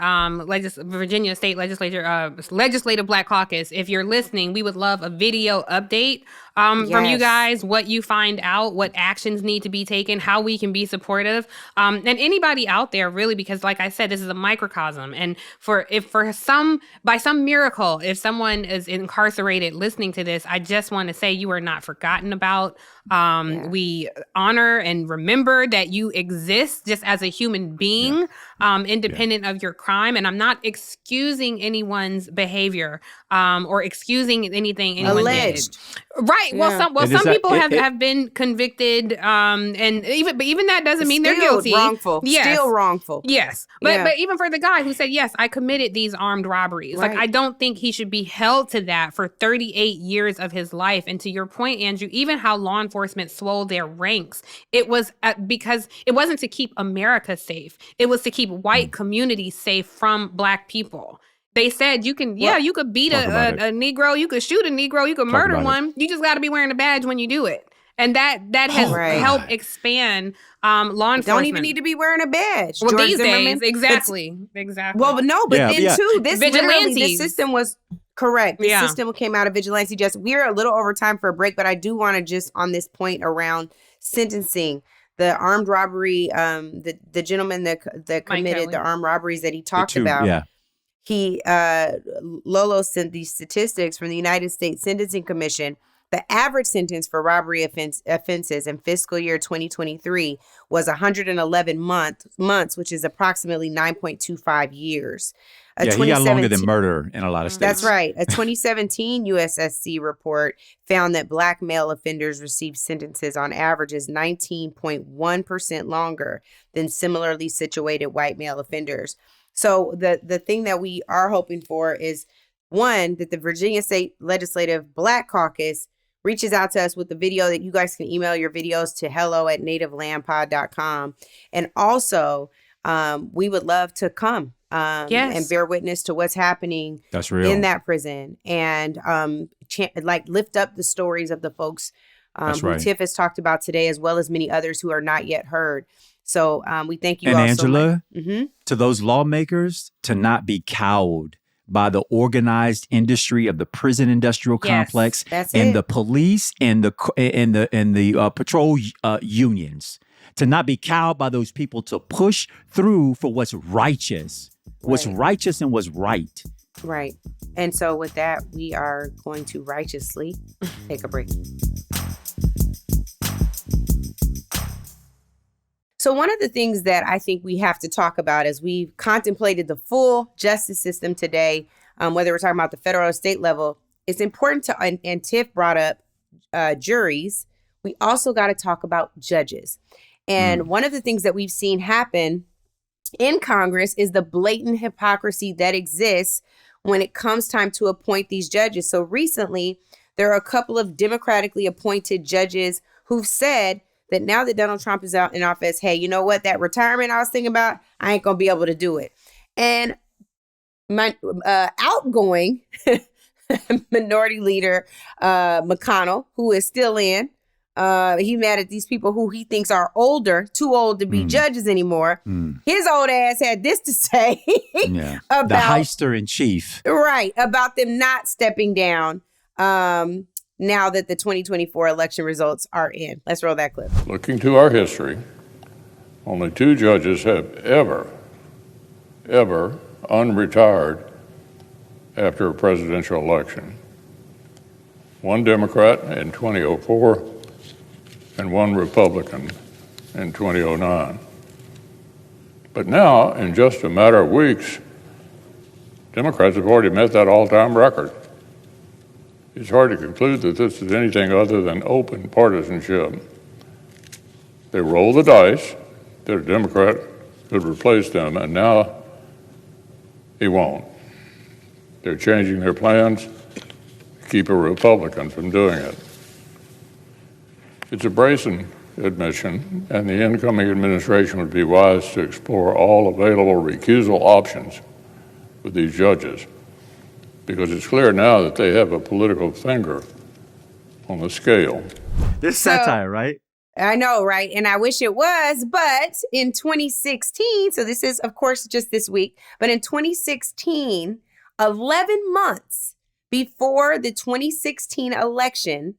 State Legislature Legislative Black Caucus, if you're listening, we would love a video update from you guys, what you find out, what actions need to be taken, how we can be supportive, and anybody out there really, because like I said, this is a microcosm. And by some miracle, if someone is incarcerated listening to this, I just want to say you are not forgotten about. We honor and remember that you exist just as a human being, independent of your crime. And I'm not excusing anyone's behavior or excusing anything anyone alleged did. Right. Well, some people have been convicted, and even that doesn't mean they're guilty. Wrongful. Yes. Still wrongful. Yes. But even for the guy who said, yes, I committed these armed robberies. Right. Like, I don't think he should be held to that for 38 years of his life. And to your point, Andrew, even how law enforcement swole their ranks, it was because it wasn't to keep America safe. It was to keep white communities safe from Black people. They said you can, you could beat a Negro, you could shoot a Negro, you could murder one. You just got to be wearing a badge when you do it. And that has helped expand law enforcement. Don't even need to be wearing a badge. Well, George these Zimmerman, days, exactly. Well, but no, but then too, this literally, this system was correct. The system came out of vigilante justice. We're a little over time for a break, but I do want to just on this point around sentencing. The armed robbery, the gentleman that committed the armed robberies that he talked about. Yeah. He LoLo sent these statistics from the United States Sentencing Commission The average sentence for robbery offenses in fiscal year 2023 was 111 months, which is approximately 9.25 years. He got longer than murder in a lot of states. That's right. A 2017 USSC report found that Black male offenders received sentences on average is 19.1% longer than similarly situated white male offenders. So the thing that we are hoping for is, one, that the Virginia State Legislative Black Caucus reaches out to us with the video that you guys can email your videos to hello@nativelandpod.com. And also, we would love to come and bear witness to what's happening That's real. in that prison and lift up the stories of the folks who Tiff has talked about today, as well as many others who are not yet heard. So we thank you and all Angela, so much. To those lawmakers, to not be cowed by the organized industry of the prison industrial complex and the police and the patrol unions. To not be cowed by those people, to push through for what's righteous, what's righteous and what's right. Right. And so with that, we are going to righteously take a break. So one of the things that I think we have to talk about as we've contemplated the full justice system today, whether we're talking about the federal or state level, it's important to, and Tiff brought up juries, we also got to talk about judges. And one of the things that we've seen happen in Congress is the blatant hypocrisy that exists when it comes time to appoint these judges. So recently, there are a couple of democratically appointed judges who've said that now that Donald Trump is out in office, hey, you know what? That retirement I was thinking about, I ain't going to be able to do it. And my outgoing minority leader, McConnell, who is still in, he mad at these people who he thinks are older, too old to be judges anymore. His old ass had this to say about the heister in chief. Right. About them not stepping down now that the 2024 election results are in. Let's roll that clip. Looking to our history, only 2 judges have ever unretired after a presidential election. 1 Democrat in 2004 and 1 Republican in 2009. But now, in just a matter of weeks, Democrats have already met that all-time record. It's hard to conclude that this is anything other than open partisanship. They roll the dice that a Democrat could replace them, and now he won't. They're changing their plans to keep a Republican from doing it. It's a brazen admission, and the incoming administration would be wise to explore all available recusal options with these judges, because it's clear now that they have a political finger on the scale. This satire, right? I know, right? And I wish it was, but in 2016, so this is, of course, just this week, but in 2016, 11 months before the 2016 election,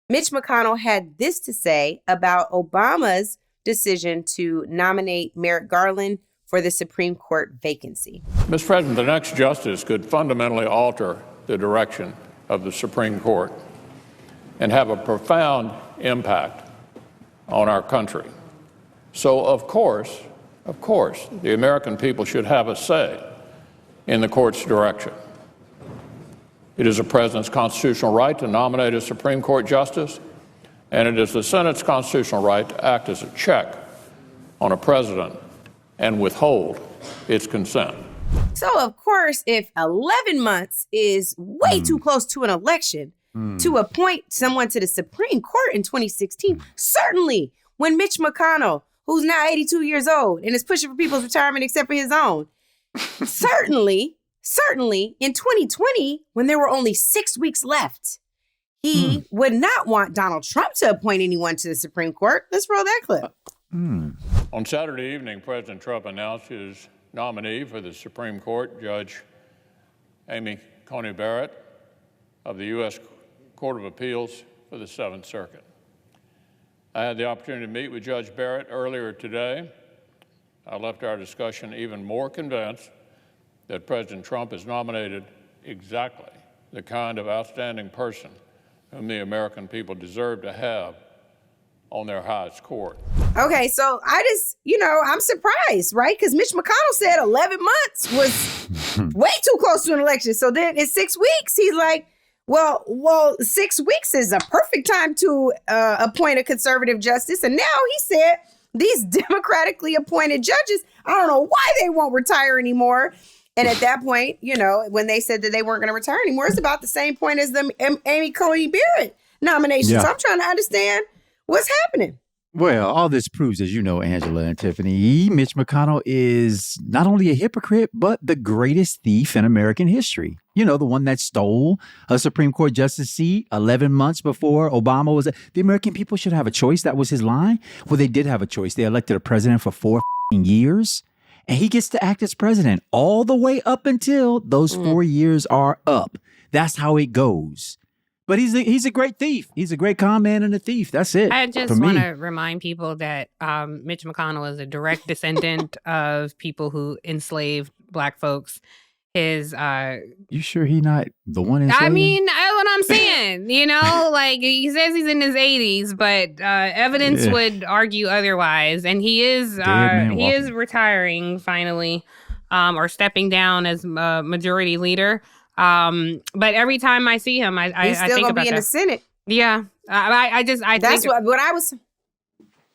Mitch McConnell had this to say about Obama's decision to nominate Merrick Garland for the Supreme Court vacancy. Mr. President, the next justice could fundamentally alter the direction of the Supreme Court and have a profound impact on our country. So, of course, the American people should have a say in the court's direction. It is a president's constitutional right to nominate a Supreme Court justice, and it is the Senate's constitutional right to act as a check on a president and withhold its consent. So, of course, if 11 months is way too close to an election to appoint someone to the Supreme Court in 2016, certainly when Mitch McConnell, who's now 82 years old and is pushing for people's retirement except for his own, certainly in 2020, when there were only 6 weeks left, he would not want Donald Trump to appoint anyone to the Supreme Court. Let's roll that clip. On Saturday evening, President Trump announced his nominee for the Supreme Court, Judge Amy Coney Barrett of the U.S. Court of Appeals for the Seventh Circuit. I had the opportunity to meet with Judge Barrett earlier today. I left our discussion even more convinced that President Trump has nominated exactly the kind of outstanding person whom the American people deserve to have on their highest court. Okay, so I'm surprised, right? Because Mitch McConnell said 11 months was way too close to an election. So then in 6 weeks, he's like, well, 6 weeks is a perfect time to appoint a conservative justice. And now he said these democratically appointed judges, I don't know why they won't retire anymore. And at that point, when they said that they weren't going to retire anymore, it's about the same point as the Amy Coney Barrett nomination. Yeah. So I'm trying to understand what's happening. Well, all this proves, as you know, Angela and Tiffany, Mitch McConnell is not only a hypocrite, but the greatest thief in American history. The one that stole a Supreme Court justice seat 11 months before Obama was. The American people should have a choice. That was his line. Well, they did have a choice. They elected a president for 4 years, and he gets to act as president all the way up until those 4 years are up. That's how it goes. But he's a great thief. He's a great con man and a thief. That's it. I just want to remind people that Mitch McConnell is a direct descendant of people who enslaved Black folks. You sure he not the one enslaved? I mean, that's what I'm saying. Like he says he's in his 80s, but evidence would argue otherwise. And he is retiring finally, or stepping down as majority leader. But every time I see him, I think about that. He's still gonna be in the Senate. Yeah, That's what I was.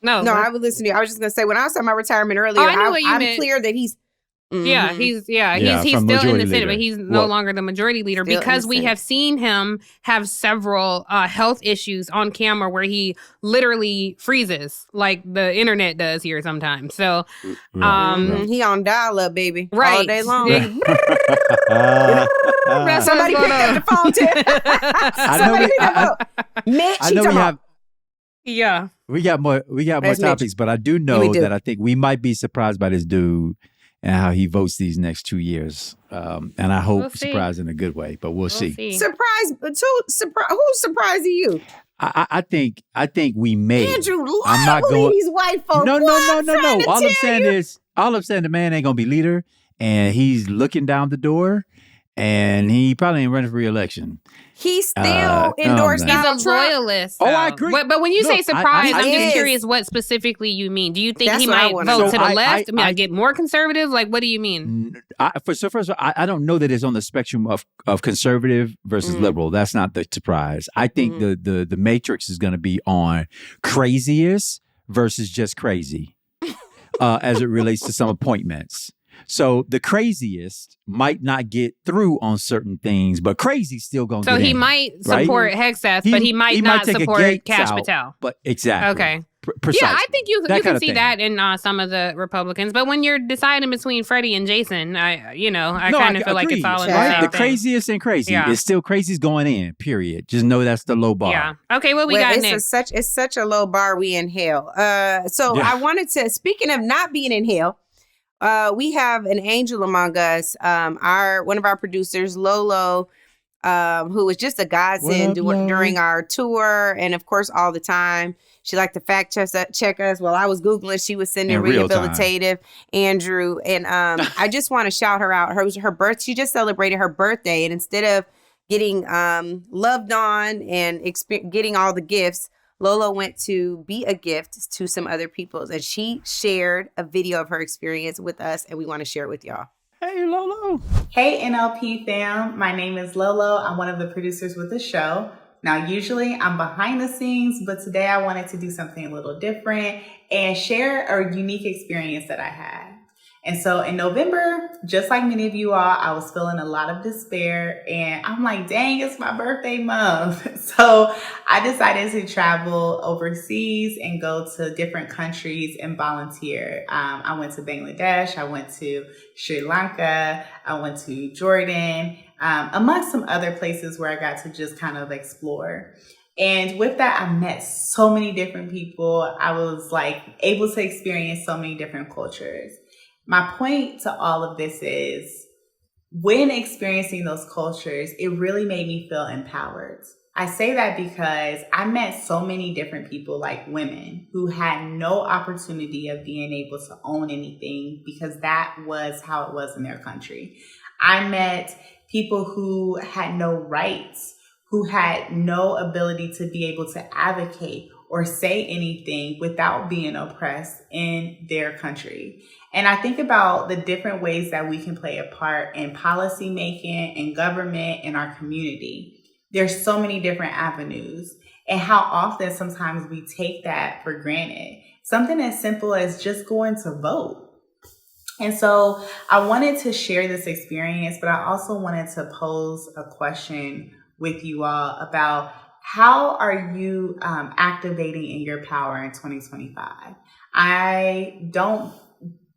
No, I would listen to you. I was just gonna say when I was talking about retirement earlier, I'm clear that he's. Yeah, he's still in the Senate, but he's no longer the majority leader because we have seen him have several health issues on camera where he literally freezes like the internet does here sometimes. So, he on dial-up, baby, right, all day long. Somebody picked up the phone, Mitch, I know we have. Yeah, we got more topics, Mitch. But I do know that I think we might be surprised by this dude and how he votes these next 2 years. And I hope surprised in a good way, but we'll see. Surprise, who's surprising you? I think we may. Andrew, I'm not going. These white folks. No. All I'm saying, the man ain't gonna be leader, and he's looking down the door, and he probably ain't running for re-election. He still endorsed Donald He's a Trump. loyalist. Oh, I agree. But when you say surprise, I'm just curious what specifically you mean. Do you think he might vote to the left? I get more conservative? Like, what do you mean? First of all, I don't know that it's on the spectrum of conservative versus liberal. That's not the surprise. I think the matrix is going to be on craziest versus just crazy as it relates to some appointments. So the craziest might not get through on certain things, but crazy's still going to get in. So he might support Hegseth, but he might not support Kash Patel. But exactly. Okay. Precisely. Yeah, I think you can see that in some of the Republicans. But when you're deciding between Freddie and Jason, I kind of feel like it's all in the same thing. The craziest and crazy. Yeah. It's still crazy's going in, period. Just know that's the low bar. Yeah. Okay, what we got next? It's such a low bar, we in hell. I wanted to, speaking of not being in hell, we have an angel among us. One of our producers, LoLo, who was just a godsend during our tour, and of course all the time. She liked to fact check us. While I was Googling, she was sending rehabilitative Andrew, and I just want to shout her out. Her birth. She just celebrated her birthday, and instead of getting loved on and getting all the gifts, Lolo went to be a gift to some other people, and she shared a video of her experience with us, and we want to share it with y'all. Hey, Lolo. Hey, NLP fam. My name is Lolo. I'm one of the producers with the show. Now, usually I'm behind the scenes, but today I wanted to do something a little different and share a unique experience that I had. And so in November, just like many of you all, I was feeling a lot of despair, and I'm like, dang, it's my birthday month. So I decided to travel overseas and go to different countries and volunteer. I went to Bangladesh, I went to Sri Lanka, I went to Jordan, amongst some other places where I got to just kind of explore. And with that, I met so many different people. I was like able to experience so many different cultures. My point to all of this is when experiencing those cultures, it really made me feel empowered. I say that because I met so many different people, like women, who had no opportunity of being able to own anything because that was how it was in their country. I met people who had no rights, who had no ability to be able to advocate or say anything without being oppressed in their country. And I think about the different ways that we can play a part in policy making, in government, in our community. There's so many different avenues, and how often sometimes we take that for granted. Something as simple as just going to vote. And so I wanted to share this experience, but I also wanted to pose a question with you all about how are you activating in your power in 2025? I don't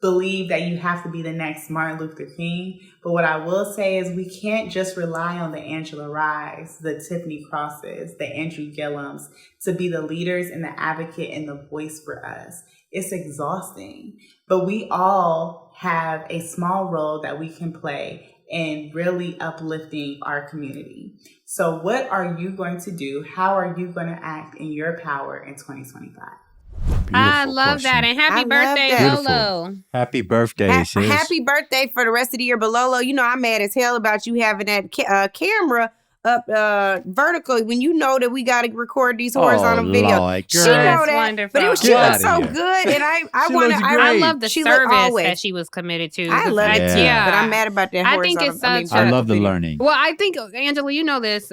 believe that you have to be the next Martin Luther King, but what I will say is we can't just rely on the Angela Ryes, the Tiffany Crosses, the Andrew Gillums to be the leaders and the advocate and the voice for us. It's exhausting, but we all have a small role that we can play in really uplifting our community. So what are you going to do? How are you going to act in your power in 2025? I love that. And happy birthday, Lolo. Happy birthday, sis. Happy birthday for the rest of the year. But Lolo, you know, I'm mad as hell about you having that camera up vertical when you know that we got to record these horizontal videos. Lord, she know that, wonderful. but she looked so good, and I love the service that she was committed to. I love it too, but I'm mad about that. I think it's I love the learning. Well, I think, Angela, you know this,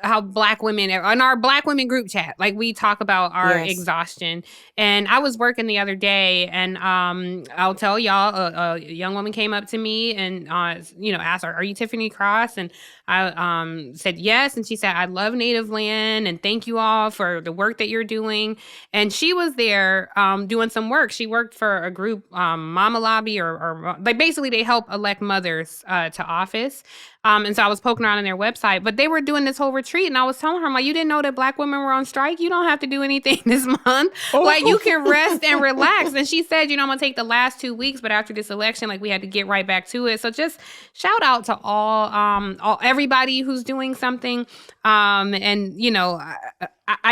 how Black women, on our Black women group chat, like we talk about our exhaustion. And I was working the other day, and I'll tell y'all, a young woman came up to me and asked her, "Are you Tiffany Cross?" And I said yes, and she said, "I love Native Land, and thank you all for the work that you're doing." And she was there doing some work. She worked for a group, Mama Lobby, or like basically they help elect mothers to office. And so I was poking around on their website, but they were doing this whole retreat, and I was telling her, I'm like, you didn't know that Black women were on strike? You don't have to do anything this month. Like, you can rest and relax. And she said, I'm going to take the last 2 weeks, but after this election, like, we had to get right back to it. So just shout out to all everybody who's doing something. I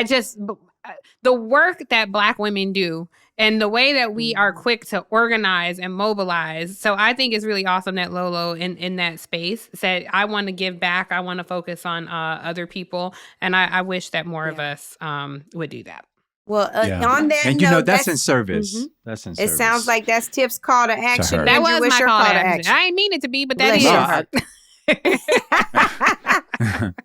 just, the work that Black women do, and the way that we are quick to organize and mobilize. So I think it's really awesome that Lolo in that space said, I want to give back. I want to focus on other people. And I wish that more of us would do that. Well, on that and note, that's in service. Mm-hmm. That's in service. It sounds like that's Tiff's call to action. That was my call to action. I didn't mean it to be, but that is.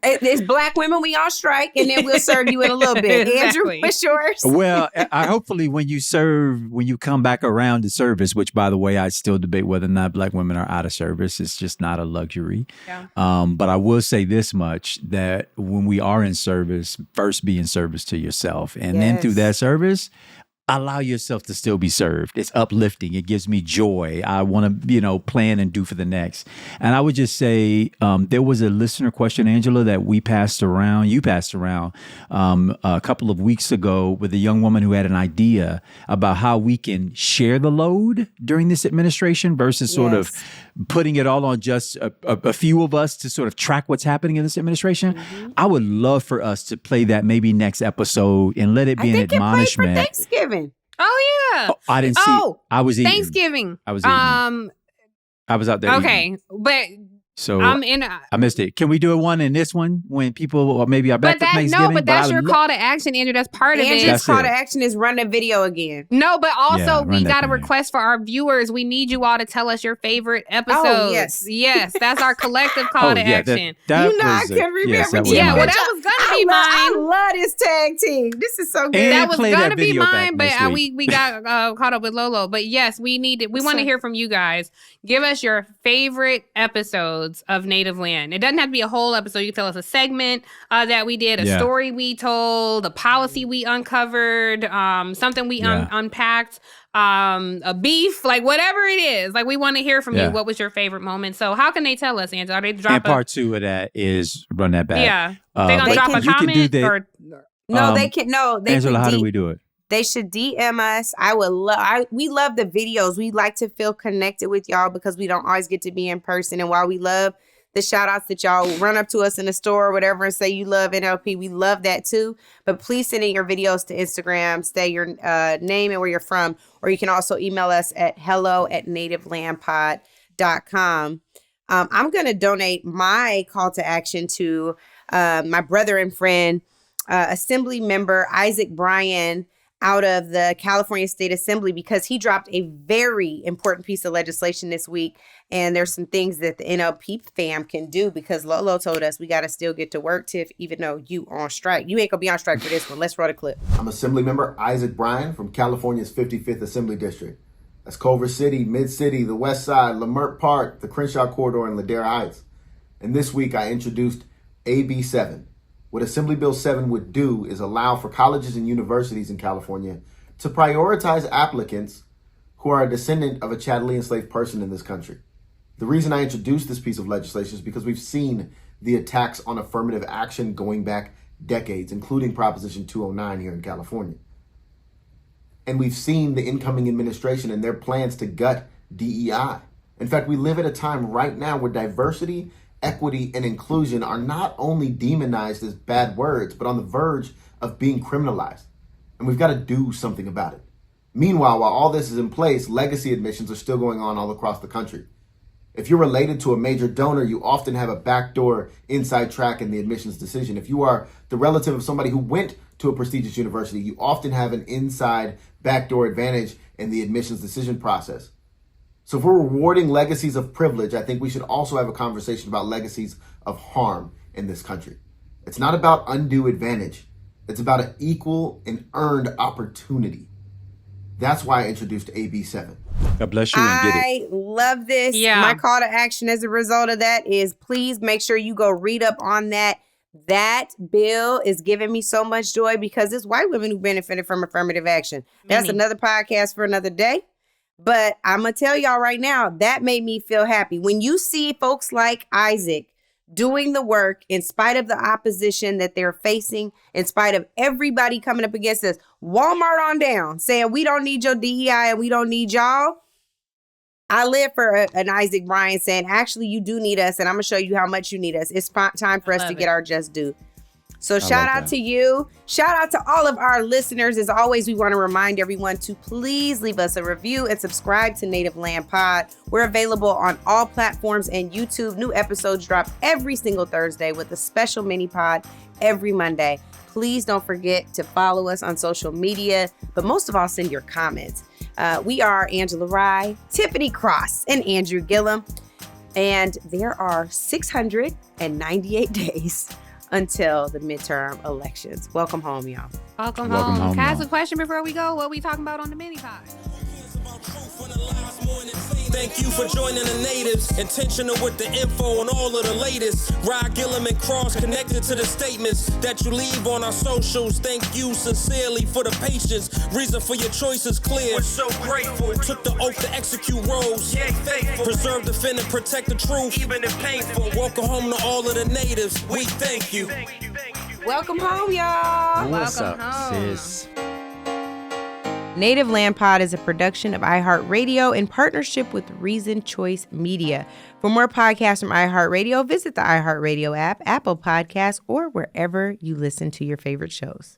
It's Black women, we on strike, and then we'll serve you in a little bit. Exactly. Andrew, what's yours? Well, hopefully when you come back around to service, which by the way, I still debate whether or not Black women are out of service. It's just not a luxury. Yeah. But I will say this much, that when we are in service, first be in service to yourself. And then through that service, allow yourself to still be served. It's uplifting. It gives me joy. I want to, plan and do for the next. And I would just say there was a listener question, Angela, that you passed around a couple of weeks ago with a young woman who had an idea about how we can share the load during this administration versus sort of putting it all on just a few of us to sort of track what's happening in this administration. Mm-hmm. I would love for us to play that maybe next episode and let it be an admonishment. For Thanksgiving. Oh yeah. I didn't see. I was eating. Thanksgiving. I was eating. I was out there. Okay, eating. But so I missed it. Can we do one in this one when people maybe are back to Thanksgiving? No, but that's your call to action, Andrew. That's part of it. Andrew's call to action is run a video again. No, but also we got a request for our viewers. We need you all to tell us your favorite episodes. Oh, yes, that's our collective call to action. I can remember. Well, that was gonna be mine. I love this tag team. This is so good. That was gonna be mine, but we got caught up with Lolo. But yes, we want to hear from you guys. Give us your favorite episodes of Native Land. It doesn't have to be a whole episode. You can tell us a segment that we did, a story we told, a policy we uncovered, something we unpacked, a beef, like whatever it is. Like, we want to hear from you. What was your favorite moment? So how can they tell us, Angela? Are they drop and part 2 of that is run that back. Yeah. They gonna drop a comment or no, they can Angela, how do we do it? They should DM us. We love the videos. We like to feel connected with y'all because we don't always get to be in person. And while we love the shout outs that y'all run up to us in the store or whatever and say you love NLP, we love that too. But please send in your videos to Instagram, say your name and where you're from. Or you can also email us at hello@nativelandpod.com. I'm going to donate my call to action to my brother and friend, Assembly member Isaac Bryan out of the California State Assembly, because he dropped a very important piece of legislation this week. And there's some things that the NLP fam can do, because LoLo told us we got to still get to work, Tiff, even though you on strike. You ain't going to be on strike for this one. Let's roll the clip. I'm Assembly member Isaac Bryan from California's 55th Assembly District. That's Culver City, Mid-City, the West Side, Leimert Park, the Crenshaw Corridor, and Ladera Heights. And this week I introduced AB 7. What Assembly Bill 7 would do is allow for colleges and universities in California to prioritize applicants who are a descendant of a chattelly enslaved person in this country. The reason I introduced this piece of legislation is because we've seen the attacks on affirmative action going back decades, including Proposition 209 here in California. And we've seen the incoming administration and their plans to gut DEI. In fact, we live at a time right now where diversity, equity, and inclusion are not only demonized as bad words, but on the verge of being criminalized. And we've got to do something about it. Meanwhile, while all this is in place, legacy admissions are still going on all across the country. If you're related to a major donor, you often have a backdoor inside track in the admissions decision. If you are the relative of somebody who went to a prestigious university, you often have an inside backdoor advantage in the admissions decision process. So if we're rewarding legacies of privilege, I think we should also have a conversation about legacies of harm in this country. It's not about undue advantage. It's about an equal and earned opportunity. That's why I introduced AB 7. God bless you and get it. I love this. Yeah. My call to action as a result of that is please make sure you go read up on that. That bill is giving me so much joy because it's white women who benefited from affirmative action. That's another podcast for another day. But I'm going to tell y'all right now, that made me feel happy. When you see folks like Isaac doing the work in spite of the opposition that they're facing, in spite of everybody coming up against us, Walmart on down, saying we don't need your DEI and we don't need y'all. I live for an Isaac Bryan saying, actually, you do need us, and I'm going to show you how much you need us. It's time for us to get our just due. So shout out to you. Shout out to all of our listeners. As always, we want to remind everyone to please leave us a review and subscribe to Native Land Pod. We're available on all platforms and YouTube. New episodes drop every single Thursday with a special mini pod every Monday. Please don't forget to follow us on social media, but most of all, send your comments. We are Angela Rye, Tiffany Cross, and Andrew Gillum. And there are 698 days until the midterm elections. Welcome home, y'all. Welcome home. Can I ask a question before we go? What are we talking about on the mini pod? Thank you for joining the natives. Intentional with the info on all of the latest. Rye, Gillum, and Cross connected to the statements that you leave on our socials. Thank you sincerely for the patience. Reason for your choice is clear. We're so grateful. Took the oath to execute roles. Yeah, faithful. Preserve, defend, and protect the truth. Even if painful. Welcome home to all of the natives. We thank you. Welcome home, y'all. What's Welcome up, home. sis? Native Land Pod is a production of iHeartRadio in partnership with Reason Choice Media. For more podcasts from iHeartRadio, visit the iHeartRadio app, Apple Podcasts, or wherever you listen to your favorite shows.